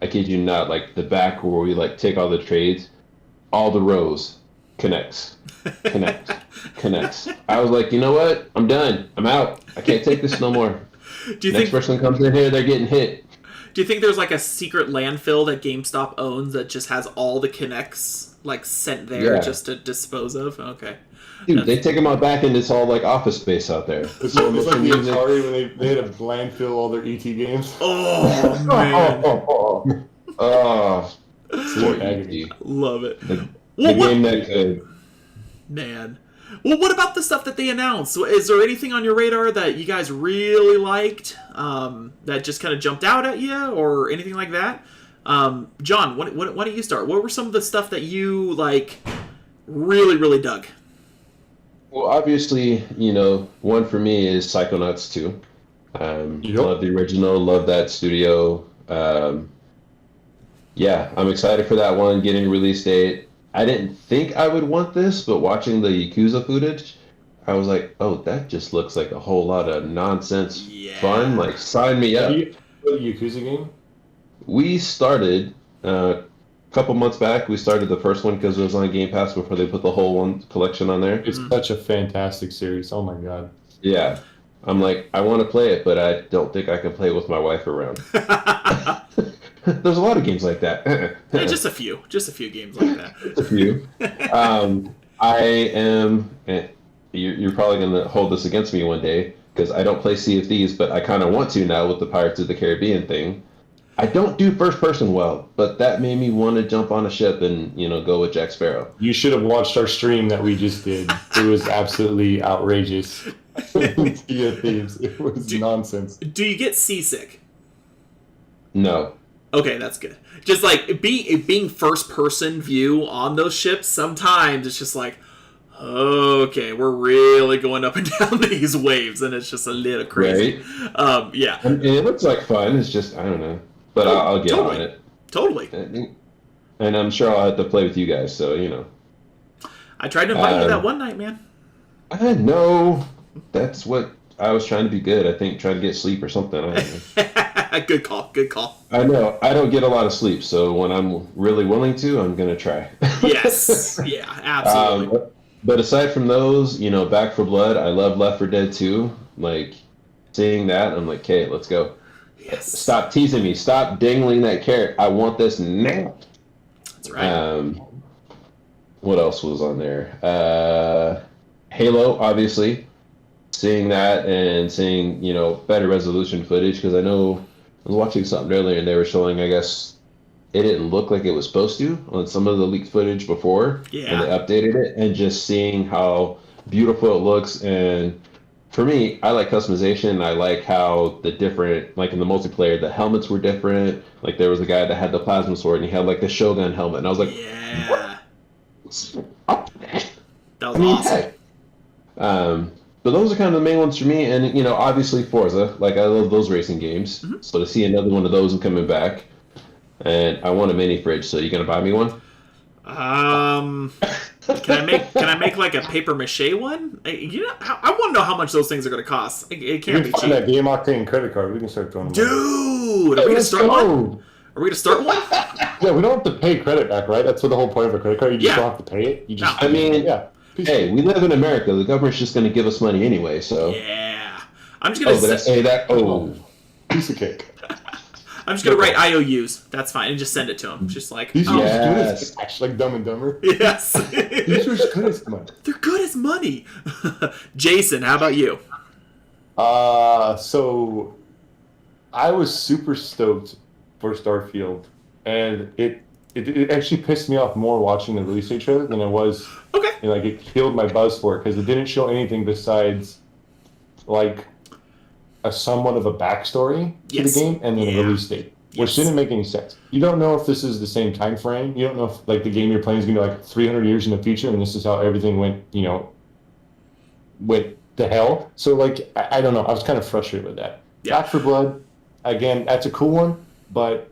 I kid you not, like, the back where we, like, take all the trades, all the rows, connects. I was like, you know what? I'm done. I'm out. I can't take this no more. Do you Next person comes in here, they're getting hit. Do you think there's like a secret landfill that GameStop owns that just has all the Kinects like sent there Yeah. just to dispose of? Okay. Dude, they take them out back and it's all like office space out there. It's like the Atari when they had to landfill all their ET games. Oh man, Oh, Poor agony. love it. The Well, game that could. Man. Well, what about the stuff that they announced? Is there anything on your radar that you guys really liked that just kind of jumped out at you or anything like that? John, why don't you start? What were some of the stuff that you like really, really dug? Well, obviously, one for me is Psychonauts 2. Love the original, love that studio. Yeah, I'm excited for that one, getting a release date. I didn't think I would want this, but watching the Yakuza footage, I was like, oh, that just looks like a whole lot of nonsense fun. Like, sign me up. The Yakuza game? We started, a couple months back, we started the first one because it was on Game Pass before they put the whole one collection on there. It's such a fantastic series. Oh my god. Yeah. I'm like, I want to play it, but I don't think I can play it with my wife around. There's a lot of games like that. Yeah, just a few games like that. Just a few. I am. You're probably gonna hold this against me one day because I don't play Sea of Thieves, but I kind of want to now with the Pirates of the Caribbean thing. I don't do first person well, but that made me want to jump on a ship and go with Jack Sparrow. You should have watched our stream that we just did. It was absolutely outrageous. Sea of Thieves. It was nonsense. Do you get seasick? No. Okay, that's good. Just like being first person view on those ships, sometimes it's just like, okay, we're really going up and down these waves, and it's just a little crazy. Right? Yeah. And it looks like fun. It's just, I don't know. But I'll get totally. on it. Totally. And I'm sure I'll have to play with you guys, so, I tried to invite you that one night, man. I know. That's what I was trying to be good. I think trying to get sleep or something. I don't know. Good call. Good call. I know. I don't get a lot of sleep, so when I'm really willing to, I'm going to try. Yes. Yeah, absolutely. But aside from those, Back for Blood, I love Left 4 Dead 2. Like, seeing that, I'm like, okay, let's go. Yes. Stop teasing me. Stop dangling that carrot. I want this now. That's right. What else was on there? Halo, obviously. Seeing that and seeing, better resolution footage, because I know I was watching something earlier and they were showing, I guess, it didn't look like it was supposed to on some of the leaked footage before Yeah. when they updated it, and just seeing how beautiful it looks. And for me, I like customization. I like how the different, like in the multiplayer, the helmets were different. Like there was a guy that had the plasma sword and he had like the Shogun helmet, and I was like, Yeah. what? That was I mean, awesome. heck. But those are kind of the main ones for me, and obviously Forza. Like I love those racing games. Mm-hmm. So to see another one of those and coming back, and I want a mini fridge. So you gonna buy me one? Can I make like a paper mache one? I want to know how much those things are going to cost. It You can't can be find cheap. that Game Octane credit card. We can start throwing them. Dude, are we going to Let's start one? go. Are we going to start one? Yeah, we don't have to pay credit back, right? That's what the whole point of a credit card. You just Yeah. don't have to pay it. You just, I mean, yeah. hey, we live in America. The government's just gonna give us money anyway. So. Yeah. I'm just Oh, going but to hey, that. Oh. piece of cake. I'm just going to write IOUs. That's fine, and just send it to them. Just like, These are oh, as good Yes. as cash, like Dumb and Dumber. yes. These are as good as money. They're good as money. Jason, how about you? So I was super stoked for Starfield, and it actually pissed me off more watching the release date trailer than it was. Okay. Like it killed my buzz for it because it didn't show anything besides like a somewhat of a backstory to Yes. the game and then Yeah. a release date, which Yes. didn't make any sense. You don't know if this is the same time frame. You don't know if like the game you're playing is going to be like 300 years in the future, and this is how everything went to hell. So like I don't know. I was kind of frustrated with that. Yeah. Back for Blood, again, that's a cool one, but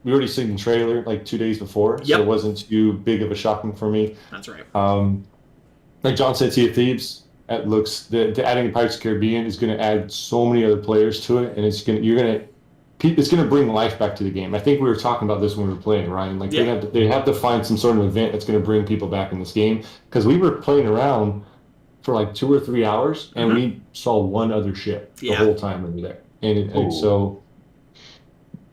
we already seen the trailer like 2 days before, Yep. so it wasn't too big of a shocking for me. That's right. Like John said, Sea of Thieves. It looks the adding the Pirates of the Caribbean is going to add so many other players to it, and it's going to bring life back to the game. I think we were talking about this when we were playing, Ryan. Like Yeah. they have to find some sort of event that's going to bring people back in this game because we were playing around for like 2 or 3 hours, and we saw one other ship the Yeah. whole time we were there, and Ooh. so.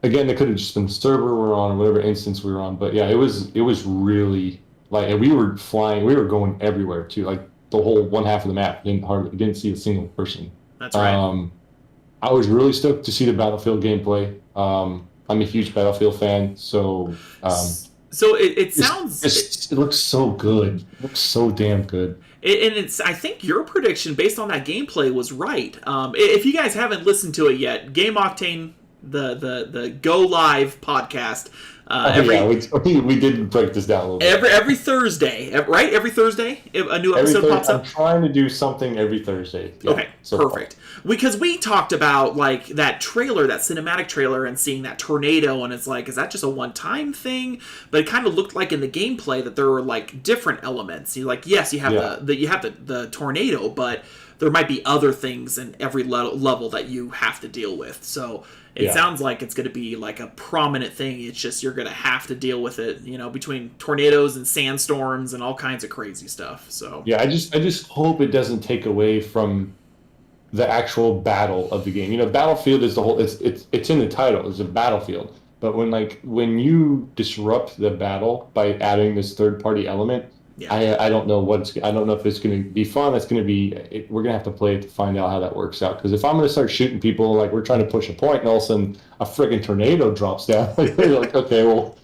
Again, it could have just been the server we're on or whatever instance we were on, but yeah, it was really like, and we were flying, we were going everywhere too. Like the whole one half of the map didn't see a single person. That's right. I was really stoked to see the Battlefield gameplay. I'm a huge Battlefield fan, so So it sounds. it looks so good. It looks so damn good. And it's, I think your prediction based on that gameplay was right. If you guys haven't listened to it yet, Game Octane, the Go Live podcast, we did break this down a little bit. every Thursday, right? Every Thursday, a new episode pops up. I'm trying to do something every Thursday. Yeah, Okay, so far. perfect. Because we talked about like that trailer, that cinematic trailer, and seeing that tornado, and it's like, is that just a one-time thing? But it kind of looked like in the gameplay that there were like different elements. You like, yes, you have the tornado, but there might be other things in every level that you have to deal with. So it sounds like it's going to be like a prominent thing. It's just you're going to have to deal with it, between tornadoes and sandstorms and all kinds of crazy stuff. So yeah, I just hope it doesn't take away from the actual battle of the game. Battlefield is the whole. It's in the title. It's a battlefield. But when you disrupt the battle by adding this third party element, I don't know I don't know if it's going to be fun. It's going to be. We're going to have to play it to find out how that works out. Because if I'm going to start shooting people, like we're trying to push a point, and all of a sudden a friggin' tornado drops down, you're like, okay, well,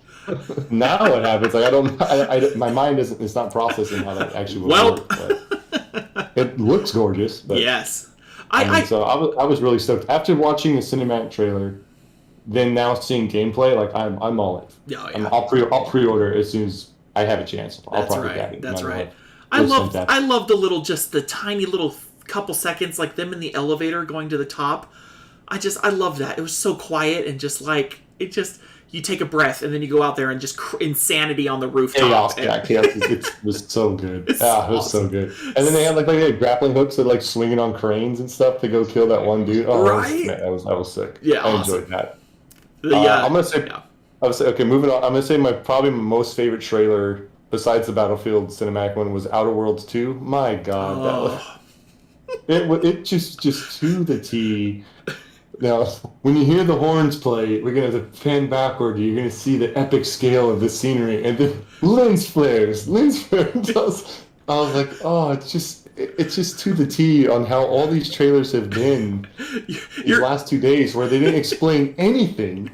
now what happens? Like I don't. My mind isn't. It's not processing how that actually would work. But it looks gorgeous. But yes. So I was really stoked after watching the cinematic trailer. Then now seeing gameplay, like I'm all in. Oh, yeah. I'll pre-order as soon as I have a chance. I'll probably get it. That's right. It was fantastic. I love the tiny little couple seconds, like them in the elevator going to the top. I love that. It was so quiet and just like you take a breath and then you go out there and just insanity on the rooftop. Chaos. It was so good. It was awesome. so good. And then they had they had grappling hooks that like swinging on cranes and stuff to go kill that one dude. Oh, right. That was sick. Yeah, I awesome. enjoyed that. I'm gonna say. Yeah. I would say, okay, moving on. I'm going to say probably my most favorite trailer, besides the Battlefield cinematic one, was Outer Worlds 2. My God. It just to the T. Now, when you hear the horns play, we're going to pan backward. You're going to see the epic scale of the scenery. And then lens flares. I was like, oh, it's just to the T on how all these trailers have been these last 2 days where they didn't explain anything.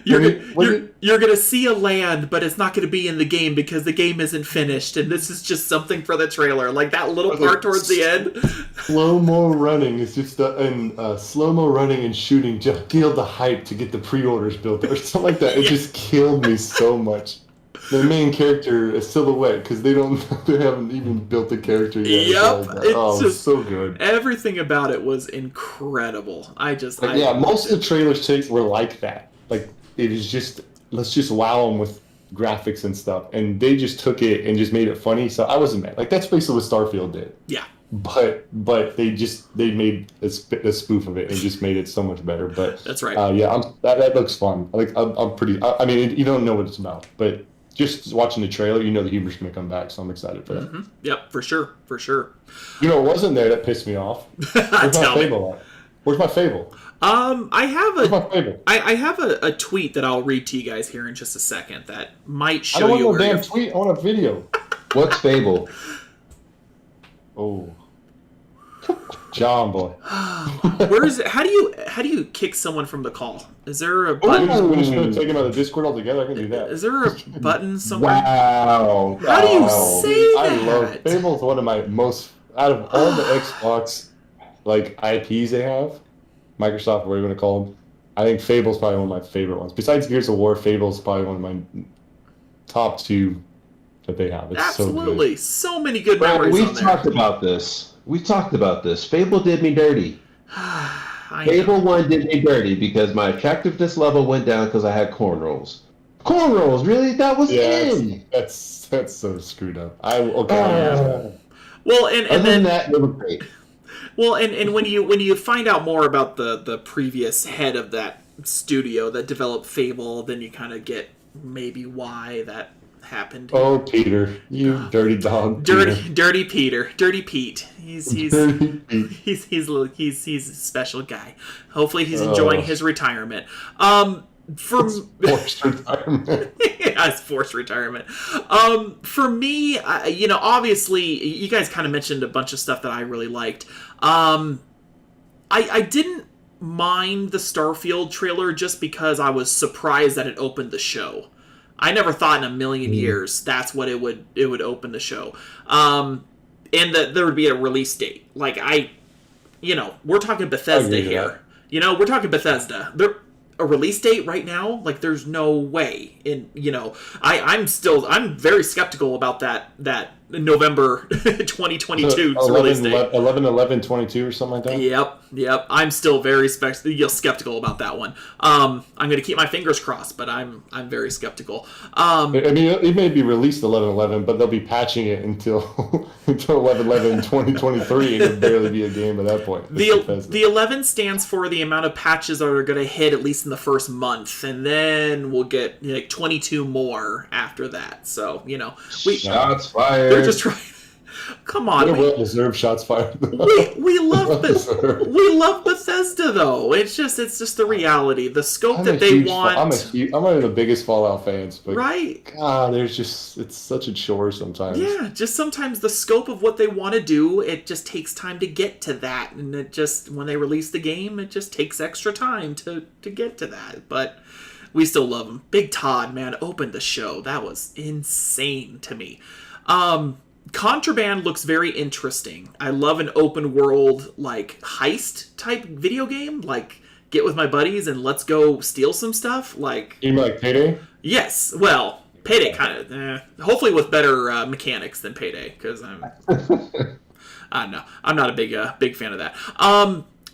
You're gonna see a land, but it's not gonna be in the game because the game isn't finished, and this is just something for the trailer. Like that little part towards the end. Slow-mo running is just slow-mo running and shooting just killed the hype to get the pre-orders built or something like that. It just killed me so much. The main character, a silhouette, because they haven't even built the character yet. Yep, it's just so good. Everything about it was incredible. Most of the trailers were like that. Like it is just let's just wow them with graphics and stuff, and they just took it and just made it funny. So I wasn't mad. Like that's basically what Starfield did. Yeah. But they made a spoof of it and just made it so much better. But that's right. That looks fun. Like I'm pretty. I mean, you don't know what it's about, but just watching the trailer, you know the humor's gonna come back. So I'm excited for that. Mm-hmm. Yep, for sure. You know, what wasn't there that pissed me off? Where's my Fable at? Where's my Fable? I have Where's my Fable? I have a tweet that I'll read to you guys here in just a second that might show you. I don't want you. no damn tweet. I want a video. What's Fable? Oh, John boy. Where is it? How do you kick someone from the call? Is there a button? We're just gonna take him out of Discord altogether. I can do that. Is there a button somewhere? Wow. How do you say that? I love Fable's one of my most out of all the Xbox like IPs they have, Microsoft, whatever you want to call them. I think Fable's probably one of my favorite ones. Besides Gears of War, Fable's probably one of my top two that they have. It's Absolutely, so many good Brad, memories. We've talked about this. Fable did me dirty. Fable 1 did me dirty because my attractiveness level went down because I had cornrows. Cornrows, really? That was in. That's so screwed up. Well, and Other then than that, it was great. Well, and when you find out more about the previous head of that studio that developed Fable, then you kind of get maybe why that happened. Oh, Peter, you dirty dog. Dirty Pete. He's Dirty Pete. he's a special guy. Hopefully he's enjoying his retirement. Forced retirement. Yes, forced retirement. For me, obviously, you guys kind of mentioned a bunch of stuff that I really liked. I didn't mind the Starfield trailer just because I was surprised that it opened the show. I never thought in a million years that's what it would open the show. And that there would be a release date. Like we're talking Bethesda here. We're talking Bethesda. A release date right now, like there's no way. I'm very skeptical about that November 2022 release date. 11/11/22 or something like that. Yep. I'm still very skeptical about that one. I'm going to keep my fingers crossed, but I'm very skeptical. I mean, it may be released 11/11, but they'll be patching it until 11/11/2023, and it'll barely be a game at that point. The 11 stands for the amount of patches that are going to hit at least in the first month, and then we'll get like 22 more after that. So shots fired. They're just trying. Come on, well-deserved shots fired. we love Bethesda though. It's just the reality, the scope that they want. I'm one of the biggest Fallout fans, but right? God, it's such a chore sometimes. Yeah, just sometimes the scope of what they want to do, it just takes time to get to that, and when they release the game, it just takes extra time to get to that. But we still love them. Big Todd, man, opened the show. That was insane to me. Contraband looks very interesting. I love an open world, like, heist type video game. Like, get with my buddies and let's go steal some stuff. Like, you mean like Payday? Yes. Well, Payday kind of, hopefully with better mechanics than Payday, because I don't know. I'm not a big fan of that.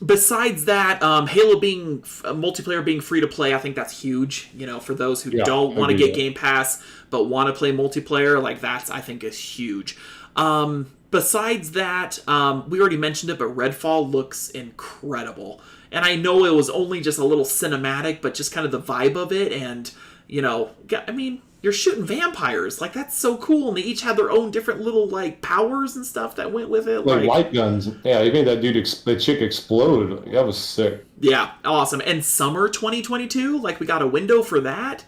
Besides that, Halo being multiplayer being free to play, I think that's huge. For those who don't want to get Game Pass but want to play multiplayer, like that's I think is huge. Besides that, we already mentioned it, but Redfall looks incredible, and I know it was only just a little cinematic, but just kind of the vibe of it, and I mean, you're shooting vampires. Like, that's so cool. And they each had their own different little, like, powers and stuff that went with it. Like light guns. Yeah, they made that the chick explode. That was sick. Yeah, awesome. And summer 2022, like, we got a window for that.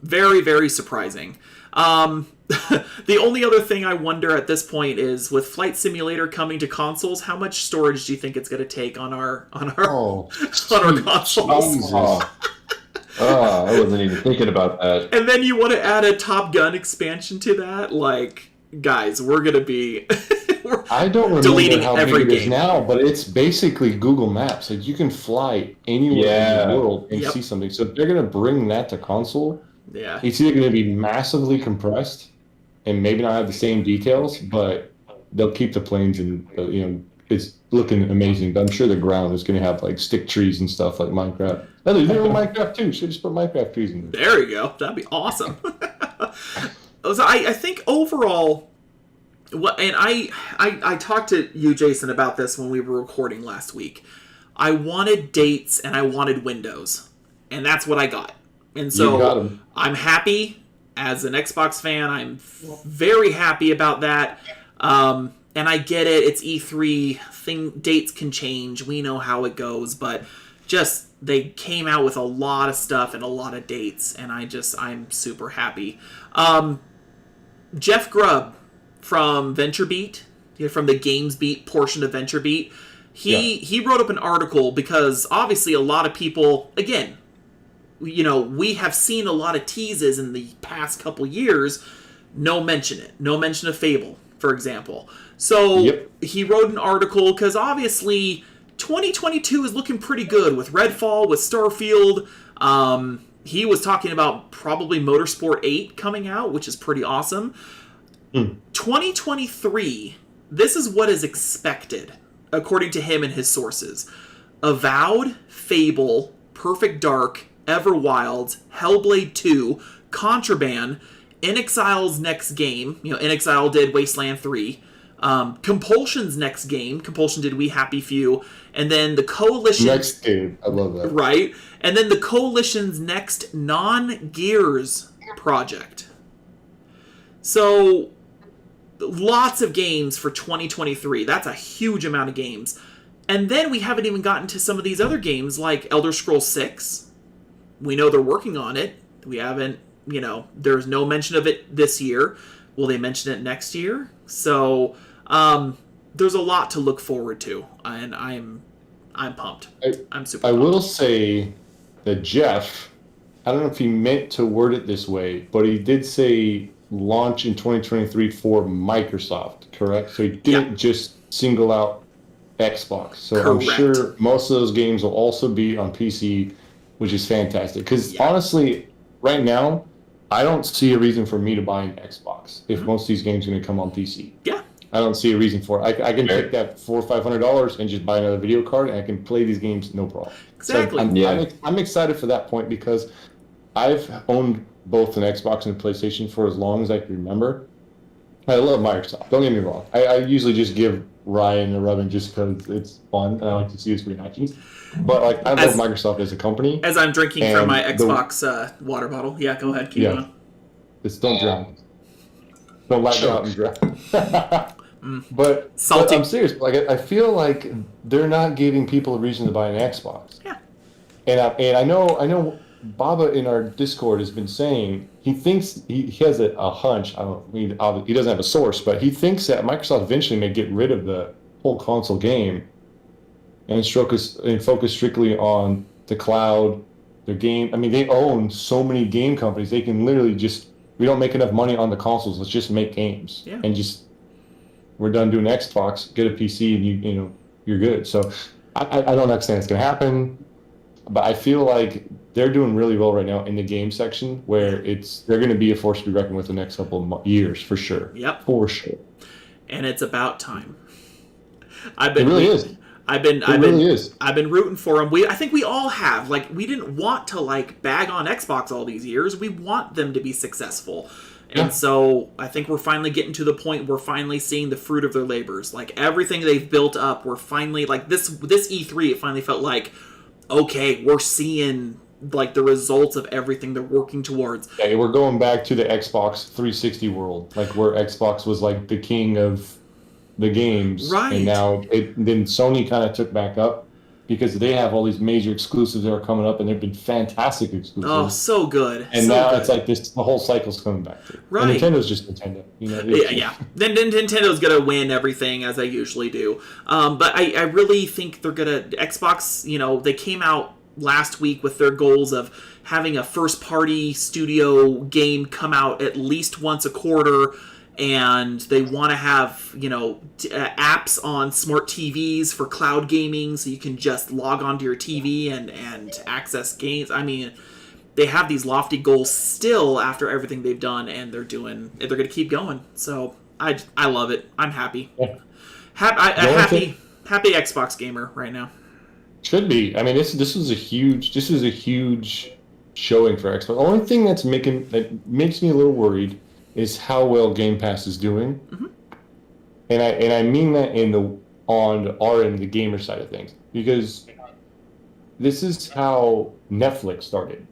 Very, very surprising. The only other thing I wonder at this point is, with Flight Simulator coming to consoles, how much storage do you think it's going to take on our consoles? Oh, I wasn't even thinking about that. And then you want to add a Top Gun expansion to that? Like, guys, we're gonna be we're I don't remember deleting how every big it is game. now, but it's basically Google Maps. Like you can fly anywhere in Yeah. the world and Yep. see something. So if they're gonna bring that to console, Yeah. it's either gonna be massively compressed and maybe not have the same details, but they'll keep the planes and it's looking amazing. But I'm sure the ground is gonna have like stick trees and stuff like Minecraft. Oh, they're doing Minecraft too. Should just put Minecraft trees in there. There you go. That'd be awesome. So I think overall, and I talked to you, Jason, about this when we were recording last week. I wanted dates and I wanted windows, and that's what I got. And You got so 'em. I'm happy as an Xbox fan. I'm very happy about that. And I get it. It's E3. Dates can change. We know how it goes, but just they came out with a lot of stuff and a lot of dates, and I'm super happy. Jeff Grubb from VentureBeat, from the GamesBeat portion of VentureBeat, he wrote up an article because obviously a lot of people, again, we have seen a lot of teases in the past couple years. No mention of Fable, for example. So Yep. he wrote an article because obviously 2022 is looking pretty good with Redfall, with Starfield. He was talking about probably Motorsport 8 coming out, which is pretty awesome. 2023, this is what is expected, according to him and his sources. Avowed, Fable, Perfect Dark, Everwild, Hellblade 2, Contraband, InXile's next game. InXile did Wasteland 3. Compulsion's next game. Compulsion did We Happy Few. And then the Coalition... Next game. I love that. Right? And then the Coalition's next non-Gears project. So, lots of games for 2023. That's a huge amount of games. And then we haven't even gotten to some of these other games like Elder Scrolls 6. We know they're working on it. We haven't, there's no mention of it this year. Will they mention it next year? So, there's a lot to look forward to, and I'm pumped. I'm super I pumped. will say that Jeff, I don't know if he meant to word it this way, but he did say launch in 2023 for Microsoft, correct? So he didn't just single out Xbox. So I'm Correct. sure most of those games will also be on PC, which is fantastic. Because honestly, right now, I don't see a reason for me to buy an Xbox if most of these games are going to come on PC. Yeah. I don't see a reason for it. I can take that $400 or $500 and just buy another video card, and I can play these games no problem. Exactly. So I'm excited for that point because I've owned both an Xbox and a PlayStation for as long as I can remember. I love Microsoft. Don't get me wrong. I usually just give Ryan a rub just because it's fun and I like to see his reactions. But I love Microsoft as a company. As I'm drinking from my And Xbox water bottle. Yeah, go ahead. Keep going. Just don't drown. Don't let go out and drown. But Salty. I'm serious. I feel like they're not giving people a reason to buy an Xbox. Yeah. And I know Baba in our Discord has been saying he thinks he has a hunch. He doesn't have a source, but he thinks that Microsoft eventually may get rid of the whole console game and focus strictly on the cloud, their game. I mean, they own so many game companies. They can literally we don't make enough money on the consoles. Let's just make games and we're done doing Xbox. Get a PC and you're good. So I don't understand it's gonna happen, but I feel like they're doing really well right now in the game section where they're going to be a force to be reckoned with the next couple of years for sure. Yep. For sure. And it's about time. It really is. I've been rooting for them. I think we all have. We didn't want to bag on Xbox all these years. We want them to be successful. And so I think we're finally getting to the point we're finally seeing the fruit of their labors. Everything they've built up, we're finally this E3, it finally felt like, okay, we're seeing the results of everything they're working towards. Yeah, we're going back to the Xbox 360 world, where Xbox was the king of the games, right? And now then Sony kind of took back up because they have all these major exclusives that are coming up, and they've been fantastic exclusives. Oh, so good! And so now good. it's the whole cycle's coming back to. Right. And Nintendo's just Nintendo, Yeah. Then Nintendo's gonna win everything as they usually do. But I really think they're gonna Xbox. They came out last week with their goals of, having a first-party studio game come out at least once a quarter, and they want to have, apps on smart TVs for cloud gaming, so you can just log onto your TV and access games. I mean, they have these lofty goals still after everything they've done, and they're going to keep going. So I love it. I'm happy. Yeah. Happy Xbox gamer right now. Should be. I mean, this is a huge showing for Xbox. The only thing that makes me a little worried is how well Game Pass is doing, and I mean that on our end, the gamer side of things, because this is how Netflix started.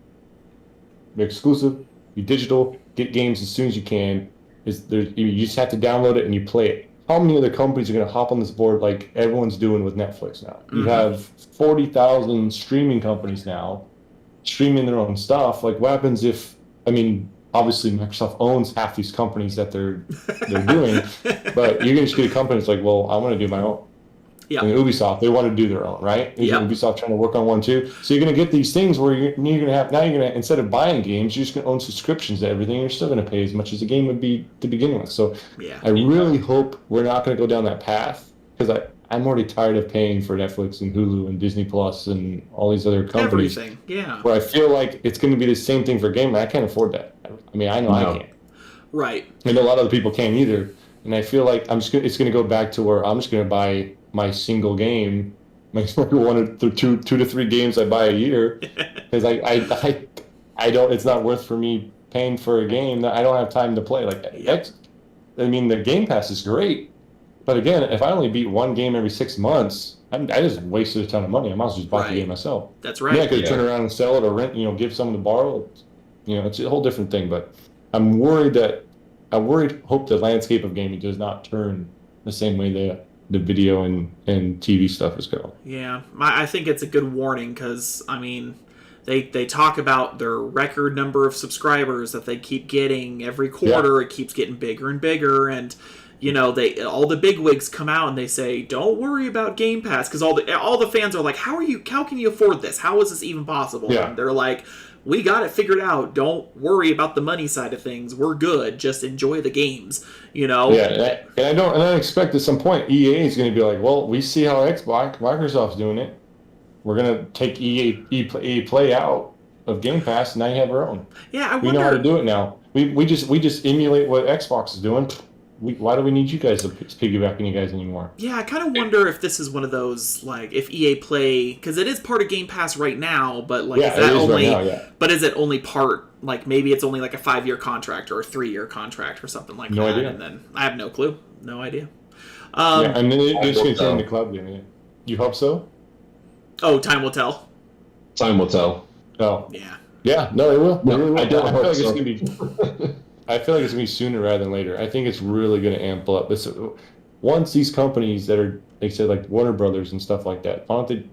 They're exclusive, you digital, get games as soon as you can. You just have to download it and you play it. How many other companies are going to hop on this board like everyone's doing with Netflix now? You have 40,000 streaming companies now streaming their own stuff. Like, what happens if, obviously Microsoft owns half these companies that they're doing, but you're going to just get a company that's like, well, I want to do my own. Yeah. Ubisoft, they want to do their own, right? Yeah. Ubisoft trying to work on one too. So you're going to get these things where you're going to instead of buying games, you're just going to own subscriptions to everything. You're still going to pay as much as the game would be to begin with. So I really hope we're not going to go down that path, because I'm already tired of paying for Netflix and Hulu and Disney Plus and all these other companies. Everything, yeah. Where I feel like it's going to be the same thing for gaming. I can't afford that. I know I can't. Right. I know a lot of other people can't either. And I feel like it's going to go back to where I'm just going to buy my single game, like one or two to three games I buy a year, because I don't. It's not worth for me paying for a game that I don't have time to play. The Game Pass is great, but again, if I only beat one game every 6 months, I just wasted a ton of money. I might as well just buy the game myself. That's right. I could turn around and sell it or rent. Give someone to borrow. It's a whole different thing. But I'm worried. Hope the landscape of gaming does not turn the same way the video and TV stuff is going. Yeah, I think it's a good warning, because they talk about their record number of subscribers that they keep getting every quarter. Yeah. It keeps getting bigger and bigger, and all the bigwigs come out and they say, don't worry about Game Pass, because all the fans are like, how can you afford this? How is this even possible? Yeah. And they're like, we got it figured out. Don't worry about the money side of things. We're good. Just enjoy the games, Yeah, and I don't expect at some point EA is going to be like, well, we see how Microsoft's doing it. We're going to take EA Play out of Game Pass, and now you have our own. Yeah, we know how to do it now. We just emulate what Xbox is doing. Why do we need you guys to piggyback on you guys anymore? Yeah, I kind of wonder if this is one of those, like, if EA Play, because it is part of Game Pass right now, but is that only? Right now, but is it only part? Like, maybe it's only like a 5-year contract or a 3-year contract or something like that. No idea. And then I have no clue, no idea. And then they're just going to turn the cloud game. You hope so? Oh, time will tell. Time will tell. Oh, yeah. Yeah, no, it will. No, I don't. I feel like so. It's going to be. I feel like it's going to be sooner rather than later. I think it's really going to amp up. Once these companies that are, they said, like Warner Brothers and stuff like that, all these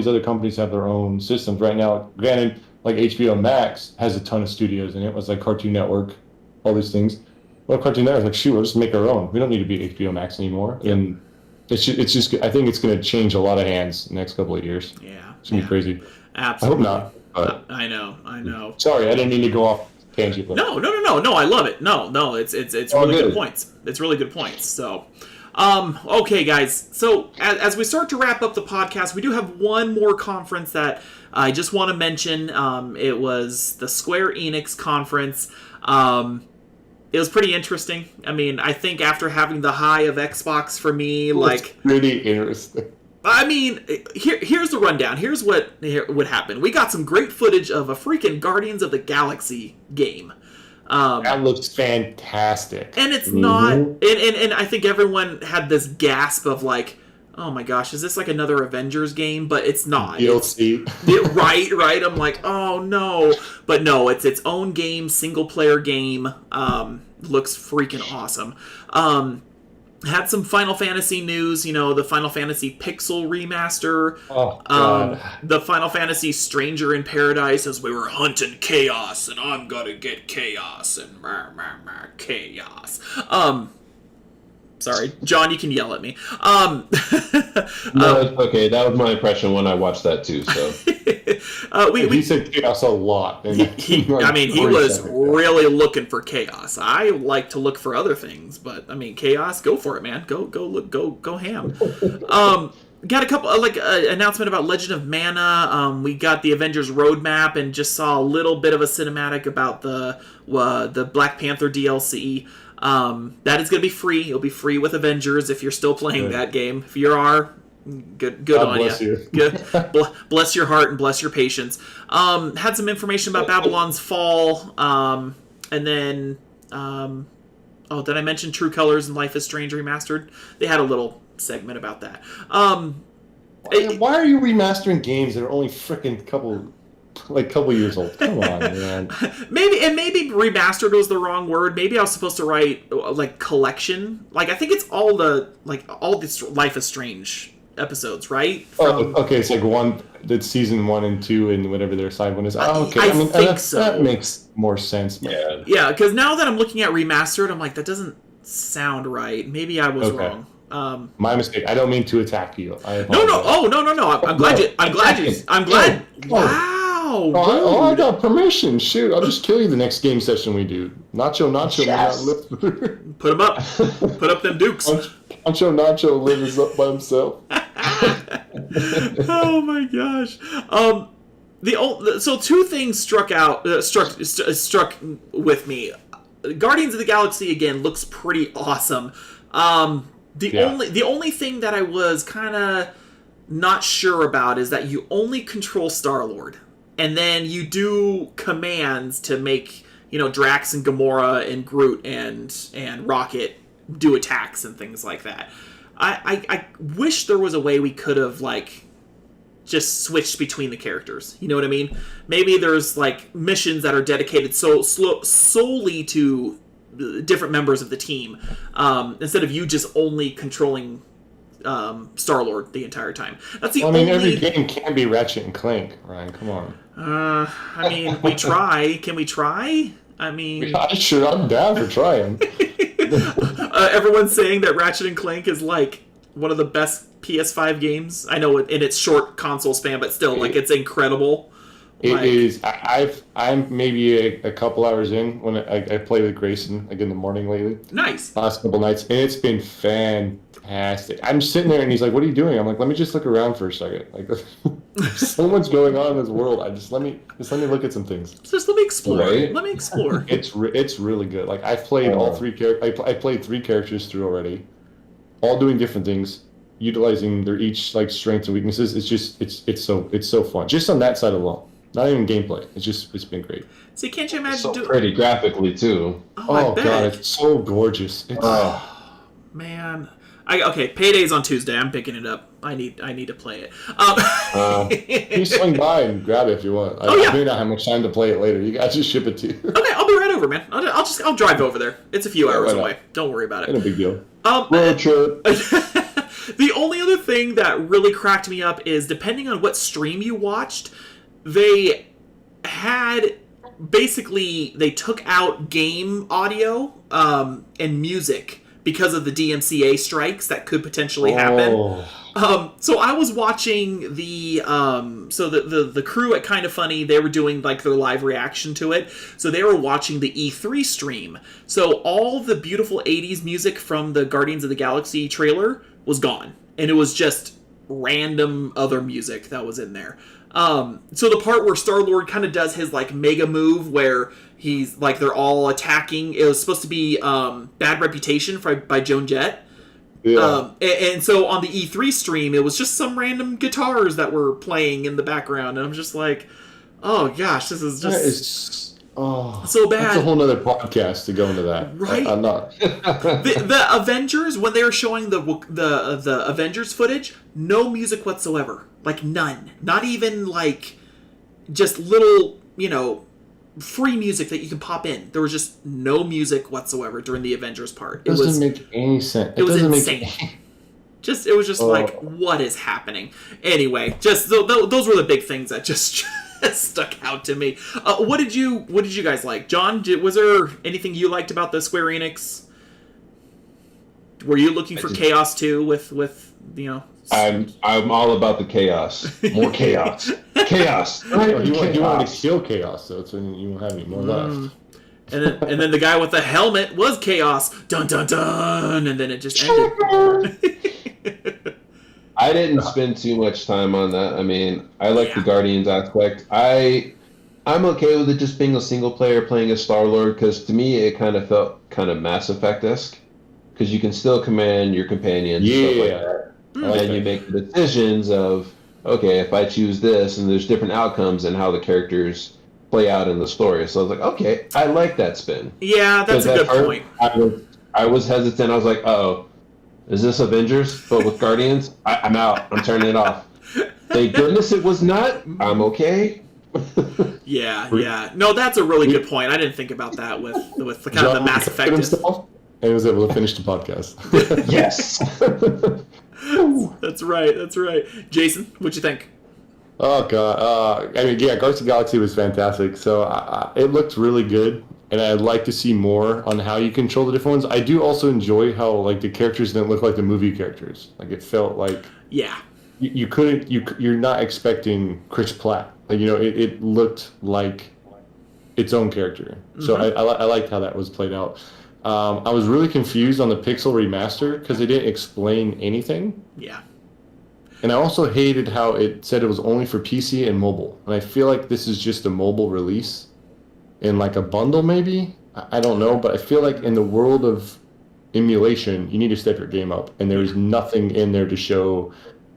other companies have their own systems right now. Granted, like HBO Max has a ton of studios in it. It was like Cartoon Network, all these things. Well, Cartoon Network's like, shoot, we'll just make our own. We don't need to be HBO Max anymore. Yep. And it's just, I think it's going to change a lot of hands in the next couple of years. Yeah. It's going to be crazy. Absolutely. I hope not. I know. Sorry, I didn't mean to go off. No, I love it. No, it's really good points. It's really good points. So, okay, guys. So as we start to wrap up the podcast, we do have one more conference that I just want to mention. It was the Square Enix conference. It was pretty interesting. I think after having the high of Xbox for me, pretty interesting. Here's the rundown. Here's what happened. We got some great footage of a freaking Guardians of the Galaxy game. That looks fantastic. And it's not... And I think everyone had this gasp of like, oh my gosh, is this like another Avengers game? But it's not. DLC. Right. I'm like, oh no. But no, it's its own game, single-player game. Looks freaking awesome. Had some Final Fantasy news, the Final Fantasy Pixel remaster. Oh, God. The Final Fantasy Stranger in Paradise, as we were hunting chaos, and I'm gonna get chaos, and chaos. Sorry, John, you can yell at me. No, it's okay. That was my impression when I watched that too. So, He said chaos a lot. And he was really looking for chaos. I like to look for other things, but I mean, chaos, go for it, man. Go ham. Got a couple announcement about Legend of Mana. We got the Avengers roadmap and just saw a little bit of a cinematic about the Black Panther DLC. That is going to be free. It'll be free with Avengers if you're still playing that game. If you are, good God on bless you. Good. Bless your heart and bless your patience. Had some information about Babylon's Fall. And then, did I mention True Colors and Life is Strange Remastered? They had a little segment about that. Why are you remastering games that are only freaking couple years old? Come on, man. Maybe remastered was the wrong word. Maybe I was supposed to write like collection. Like I think it's all this Life is Strange episodes, right? Okay. It's like that's season 1 and 2 and whatever their side one is. Okay. I think so. That makes more sense. Yeah. Because now that I'm looking at remastered, I'm like, that doesn't sound right. Maybe I was wrong. My mistake. I don't mean to attack you. No. Oh, no. I'm glad. Wow. I got permission. Shoot, I'll just kill you the next game session we do. Nacho Yes. Put them up. Put up them dukes. Nacho lives up by himself. Oh my gosh. So two things struck with me. Guardians of the Galaxy again looks pretty awesome. The only thing that I was kind of not sure about is that you only control Star-Lord, and then you do commands to make Drax and Gamora and Groot and Rocket do attacks and things like that. I wish there was a way we could have just switched between the characters. You know what I mean? Maybe there's missions that are dedicated solely to different members of the team, instead of you just only controlling Star-Lord the entire time. That's the only... every game can be Ratchet and Clank, Ryan. Come on. We try. Can we try? I'm down for trying. Everyone's saying that Ratchet and Clank is one of the best PS5 games. I know in its short console span, but still, it's incredible. It is. I'm maybe a couple hours in when I play with Grayson in the morning lately. Nice. Last couple nights, and it's been fantastic. I'm sitting there, and he's like, "What are you doing?" I'm like, "Let me just look around for a second. So much going on in this world. Let me look at some things. Just let me explore. Right? Let me explore. It's really good. I've played all 3 characters. I played 3 characters through already, all doing different things, utilizing their each strengths and weaknesses. It's so fun. Just on that side alone. Not even gameplay. It's been great. See, can't you imagine? So pretty graphically too. Oh God, it's so gorgeous. Man. Payday's on Tuesday. I'm picking it up. I need to play it. You swing by and grab it if you want. I may not have much time to play it later. You guys just ship it to you. Okay, I'll be right over, man. I'll drive over there. It's a few hours away. Don't worry about it. Not a big deal. Road trip. The only other thing that really cracked me up is, depending on what stream you watched, they took out game audio and music because of the DMCA strikes that could potentially happen. So I was watching the crew at Kinda Funny. They were doing their live reaction to it. So they were watching the E3 stream. So all the beautiful 80s music from the Guardians of the Galaxy trailer was gone, and it was just random other music that was in there. So the part where Star-Lord kind of does his mega move where he's they're all attacking, it was supposed to be Bad Reputation by Joan Jett. Yeah. And so on the E3 stream, it was just some random guitars that were playing in the background, and I'm just oh gosh, this is just so bad. That's a whole nother podcast to go into that. Right? I'm not. the Avengers, when they were showing the Avengers footage, no music whatsoever. None. Not even just little, free music that you can pop in. There was just no music whatsoever during the Avengers part. It doesn't make any sense. It was insane. It was just what is happening? Anyway, just those were the big things that just stuck out to me. What did you guys like? John, was there anything you liked about the Square Enix? Were you looking for chaos too with I'm all about the chaos. More chaos. Chaos. Oh, you wanted to kill chaos, so it's when you won't have any more left. And then the guy with the helmet was Chaos. Dun dun dun, and then it just ended. I didn't spend too much time on that. I mean, I like the Guardians aspect. I'm okay with it just being a single player playing as Star-Lord, because to me it kind of felt kind of Mass Effect-esque, because you can still command your companions and stuff like that. And you make the decisions of, okay, if I choose this, and there's different outcomes and how the characters play out in the story. So I was like, okay, I like that spin. Yeah, that's a good point. I was hesitant. I was like, uh-oh, is this Avengers but with Guardians? I'm out. I'm turning it off. Thank goodness it was not. I'm okay. Yeah. No, that's a really good point. I didn't think about that with the kind of the Mass Effect. And was able to finish the podcast. Yes. That's right. Jason, what'd you think? Oh god, I mean, yeah, Guardians of the Galaxy was fantastic. So it looked really good, and I'd like to see more on how you control the different ones. I do also enjoy how like the characters didn't look like the movie characters. Like it felt like you couldn't you're not expecting Chris Pratt. Like it looked like its own character. So I liked how that was played out. I was really confused on the Pixel remaster because they didn't explain anything. Yeah. And I also hated how it said it was only for PC and mobile. And I feel like this is just a mobile release in like a bundle maybe? I don't know, but I feel like in the world of emulation, you need to step your game up. And there's nothing in there to show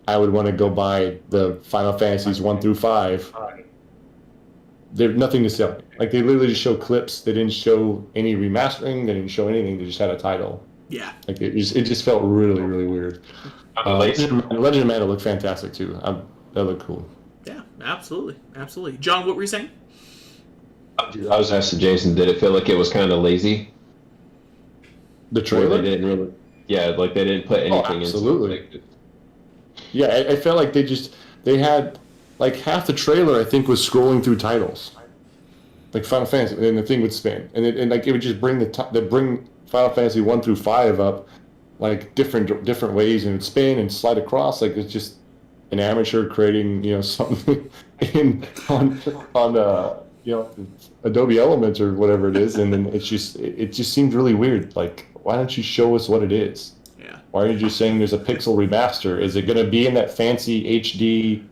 I would want to go buy the Final Fantasies 1 through 5. There's nothing to sell. Like they literally just show clips. They didn't show any remastering. They didn't show anything. They just had a title. Yeah. Like it just felt really, really weird. Legend of Mana looked fantastic too. That looked cool. Yeah, absolutely. John, what were you saying? I was asking Jason, did it feel like it was kind of lazy? The trailer? Or they didn't really. Yeah, like they didn't put anything in. Absolutely. Yeah, I felt like they had like half the trailer I think was scrolling through titles, like Final Fantasy, and the thing would spin, and like it would just bring bring Final Fantasy 1 through 5 up, like different ways, and it would spin and slide across. Like it's just an amateur creating something on Adobe Elements or whatever it is, and then it just seemed really weird. Like, why don't you show us what it is? Yeah. Why are you just saying there's a pixel remaster? Is it going to be in that fancy HD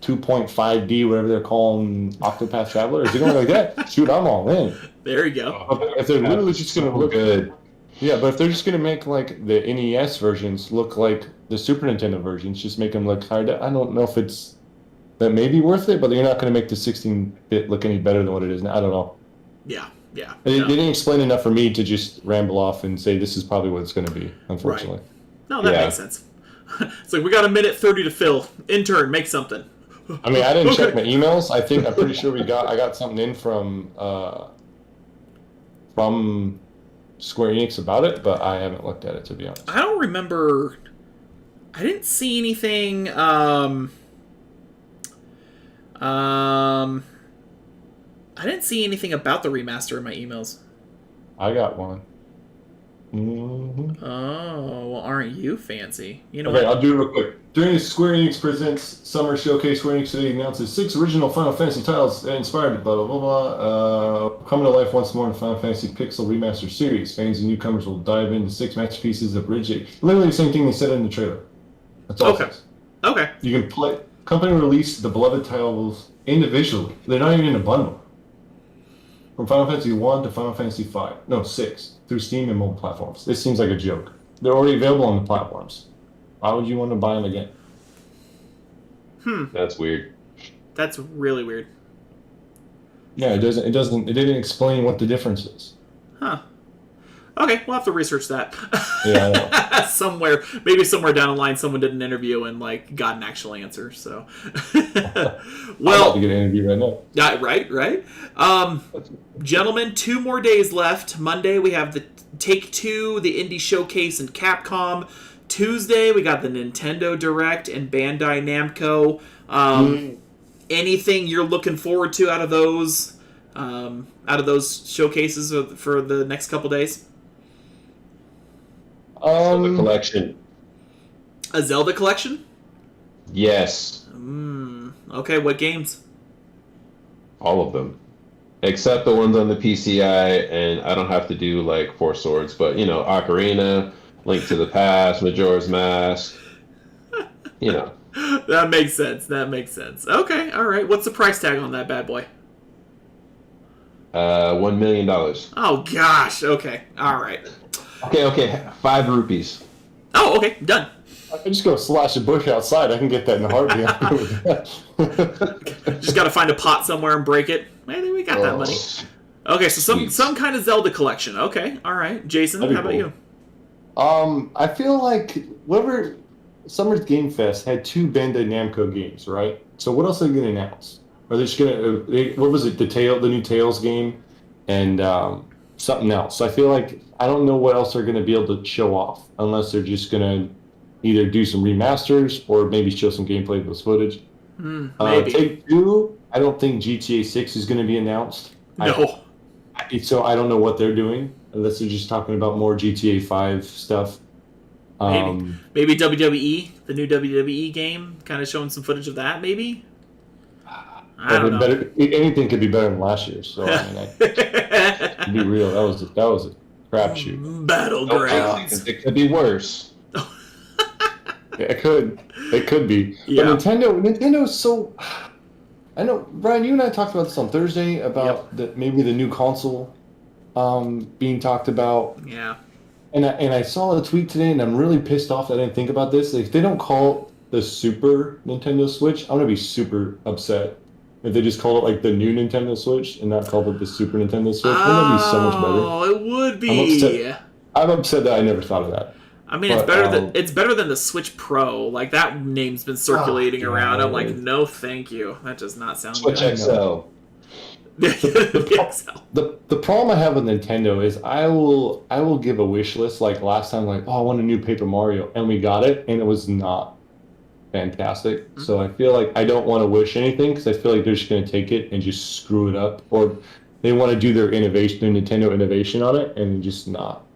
2.5D, whatever they're calling Octopath Traveler? Is it going to be like that? Shoot, I'm all in. There you go. If they're literally just going to look good. Yeah, but if they're just going to make like the NES versions look like the Super Nintendo versions, just make them look hard. I don't know if that may be worth it, but you're not going to make the 16-bit look any better than what it is now. I don't know. Yeah. They didn't explain enough for me to just ramble off and say this is probably what it's going to be, unfortunately. Right. No, that makes sense. It's like, we got a minute 30 to fill. Intern, make something. I mean, I didn't check my emails. I'm pretty sure I got something in from Square Enix about it, but I haven't looked at it, to be honest. I don't remember. I didn't see anything. I didn't see anything about the remaster in my emails. I got one. Mm-hmm. Oh, well, aren't you fancy? You know okay, what? I'll do it real quick. During the Square Enix Presents Summer Showcase, Square Enix today announces 6 original Final Fantasy titles inspired blah, blah, blah, blah, coming to life once more in the Final Fantasy Pixel Remaster series. Fans and newcomers will dive into 6 masterpieces of Bridget. Literally the same thing they said in the trailer. That's all it says. Okay. You can play. Company released the beloved titles individually. They're not even in a bundle. From Final Fantasy 1 to Final Fantasy 6, through Steam and mobile platforms. This seems like a joke. They're already available on the platforms. Why would you want to buy them again? That's weird. That's really weird. Yeah, it didn't explain what the difference is. Huh. Okay, we'll have to research that. Yeah. Maybe somewhere down the line, someone did an interview and got an actual answer. So, well, I'm about to get an interview right now. Yeah, right. Gentlemen, 2 more days left. Monday we have the Take-Two, the Indie Showcase, and Capcom. Tuesday we got the Nintendo Direct and Bandai Namco. Anything you're looking forward to out of those showcases for the next couple days? The collection. A Zelda collection? Yes, Okay, what games? all of them. Except the ones on the PCI, and I don't have to do like Four Swords, but Ocarina, Link to the Past, Majora's Mask, you know, That makes sense. That makes sense. Okay, all right. What's the price tag on that bad boy? $1 million. Oh gosh. Okay. All right. Okay, 5 rupees. Oh, okay. Done. I can just go slash a bush outside. I can get that in a heartbeat. I'm good with that. Just got to find a pot somewhere and break it. Maybe we got that money. Okay, so Sweet. some kind of Zelda collection. Okay. All right. Jason, That'd be how about cool. you? I feel like whatever Summer's Game Fest had 2 Bandai Namco games, right? So what else are they going to announce? Are they just going to what was it? The new Tales game, and something else. So I feel like I don't know what else they're going to be able to show off unless they're just going to either do some remasters or maybe show some gameplay of those footage. Maybe. Take-Two, I don't think GTA 6 is going to be announced. No. So I don't know what they're doing unless they're just talking about more GTA 5 stuff. Maybe WWE, the new WWE game, kind of showing some footage of that. Maybe. I don't know. Anything could be better than last year. So I mean, to be real, that was a crapshoot. Battlegrounds. It could be worse. It could be. Yeah. But Nintendo's so. I know, Brian. You and I talked about this on Thursday about maybe the new console being talked about. Yeah. And I saw a tweet today, and I'm really pissed off that I didn't think about this. If they don't call it the Super Nintendo Switch, I'm gonna be super upset. If they just call it like the new Nintendo Switch and not call it the Super Nintendo Switch, wouldn't that be so much better? Oh, it would be. I'm upset that I never thought of that. I mean, it's better than the Switch Pro. Like that name's been circulating around. I'm like, no, thank you. That does not sound Switch good. XL. The problem I have with Nintendo is I will give a wish list like last time, like, oh, I want a new Paper Mario, and we got it, and it was not fantastic. So I feel like I don't want to wish anything because I feel like they're just going to take it and just screw it up, or they want to do their Nintendo innovation on it, and just not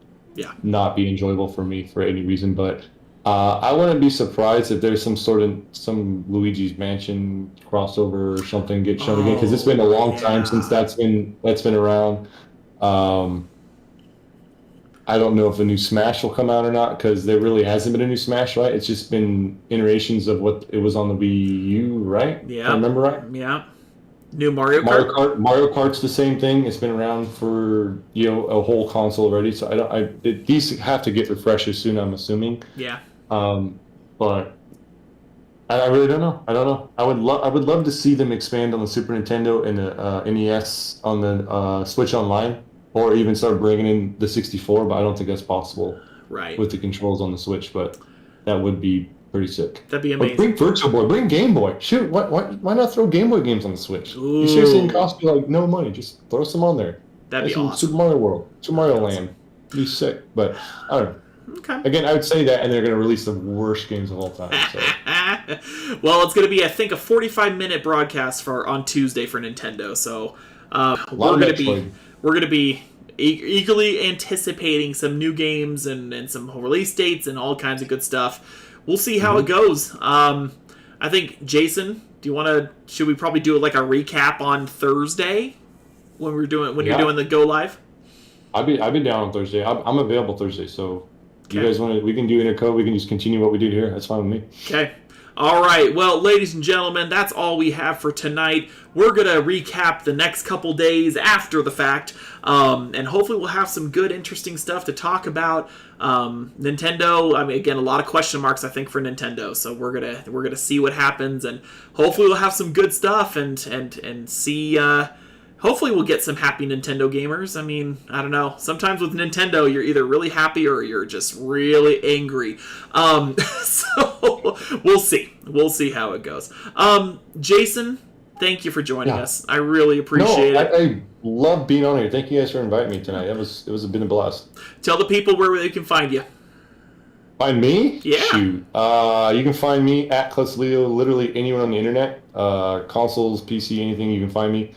be enjoyable for me for any reason. But I wouldn't be surprised if there's some Luigi's Mansion crossover or something get shown again, because it's been a long time since that's been around. I don't know if a new Smash will come out or not, because there really hasn't been a new Smash, right? It's just been iterations of what it was on the Wii U, right? Yeah. If I remember right? Yeah. New Mario Kart. Mario Kart's the same thing. It's been around for a whole console already. So these have to get refreshes soon, I'm assuming. Yeah. But I really don't know. I don't know. I would love to see them expand on the Super Nintendo and the NES on the Switch Online, or even start bringing in the 64. But I don't think that's possible. Right. With the controls on the Switch, but that would be pretty sick. That'd be amazing. But bring Virtual Boy, bring Game Boy. Shoot, why not throw Game Boy games on the Switch? Ooh. You seriously didn't cost me like no money. Just throw some on there. That'd be awesome. Super Mario World, Super Mario Land. Be sick. But I don't know. Okay. Again, I would say that, and they're going to release the worst games of all time. So. Well, it's going to be, I think, a 45-minute broadcast on Tuesday for Nintendo. So we're going to be eagerly anticipating some new games and some release dates and all kinds of good stuff. We'll see how it goes. I think, Jason, should we probably do like a recap on Thursday when you're doing the go live? I'll be down on Thursday. I'm available Thursday, so you guys we can do intercode. We can just continue what we did here. That's fine with me. Okay. All right. Well, ladies and gentlemen, that's all we have for tonight. We're going to recap the next couple days after the fact, and hopefully we'll have some good, interesting stuff to talk about. Nintendo, I mean, again, a lot of question marks, I think, for Nintendo, so we're gonna see what happens, and hopefully we'll have some good stuff and see... hopefully we'll get some happy Nintendo gamers. I mean, I don't know. Sometimes with Nintendo, you're either really happy or you're just really angry. So we'll see. We'll see how it goes. Jason, thank you for joining us. I really appreciate it. I love being on here. Thank you guys for inviting me tonight. It was been a blast. Tell the people where they can find you. Find me? Yeah. Shoot. You can find me at Clutchleo, literally anywhere on the internet. Consoles, PC, anything, you can find me.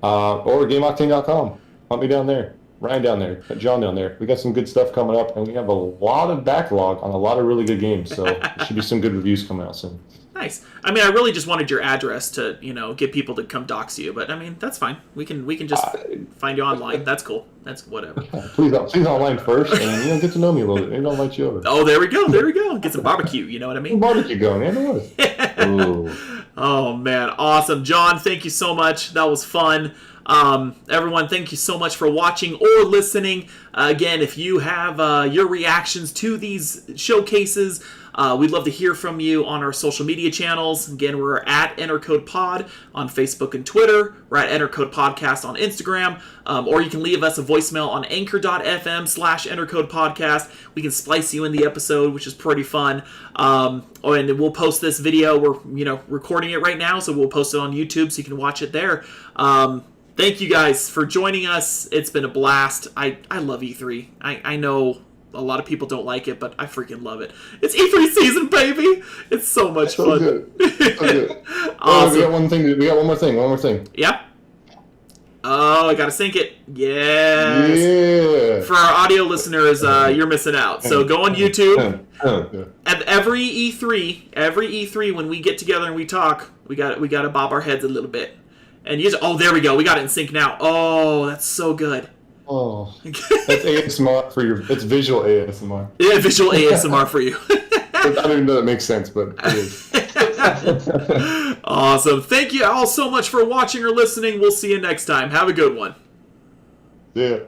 Or GameOctane.com. Hunt me down there. Ryan down there. John down there. We got some good stuff coming up, and we have a lot of backlog on a lot of really good games, so there should be some good reviews coming out soon. Nice. I mean, I really just wanted your address to, get people to come dox you, but I mean, that's fine. We can just find you online. That's cool. That's whatever. Please online first, and get to know me a little bit. Maybe I'll invite you over. Oh, there we go. Get some barbecue. You know what I mean? Barbecue going, man. No worries. Oh man, awesome, John. Thank you so much. That was fun. Everyone, thank you so much for watching or listening. Again, if you have your reactions to these showcases, we'd love to hear from you on our social media channels. Again, we're at EnterCodePod on Facebook and Twitter. We're at EnterCode Podcast on Instagram. Or you can leave us a voicemail on anchor.fm/EnterCodePodcast. We can splice you in the episode, which is pretty fun. And we'll post this video. We're recording it right now, so we'll post it on YouTube so you can watch it there. Thank you guys for joining us. It's been a blast. I love E3. I know a lot of people don't like it, but I freaking love it. It's E3 season, baby. It's so much fun. Good. So good. Awesome. We got one more thing. Yeah. Oh, I gotta sync it. Yes. Yeah. For our audio listeners, you're missing out. So go on YouTube. At every E3, when we get together and we talk, we gotta bob our heads a little bit. And there we go. We got it in sync now. Oh, that's so good. Oh, that's ASMR for your. It's visual ASMR. Yeah, visual ASMR for you. I don't even know that makes sense, but it is. Awesome. Thank you all so much for watching or listening. We'll see you next time. Have a good one. Yeah.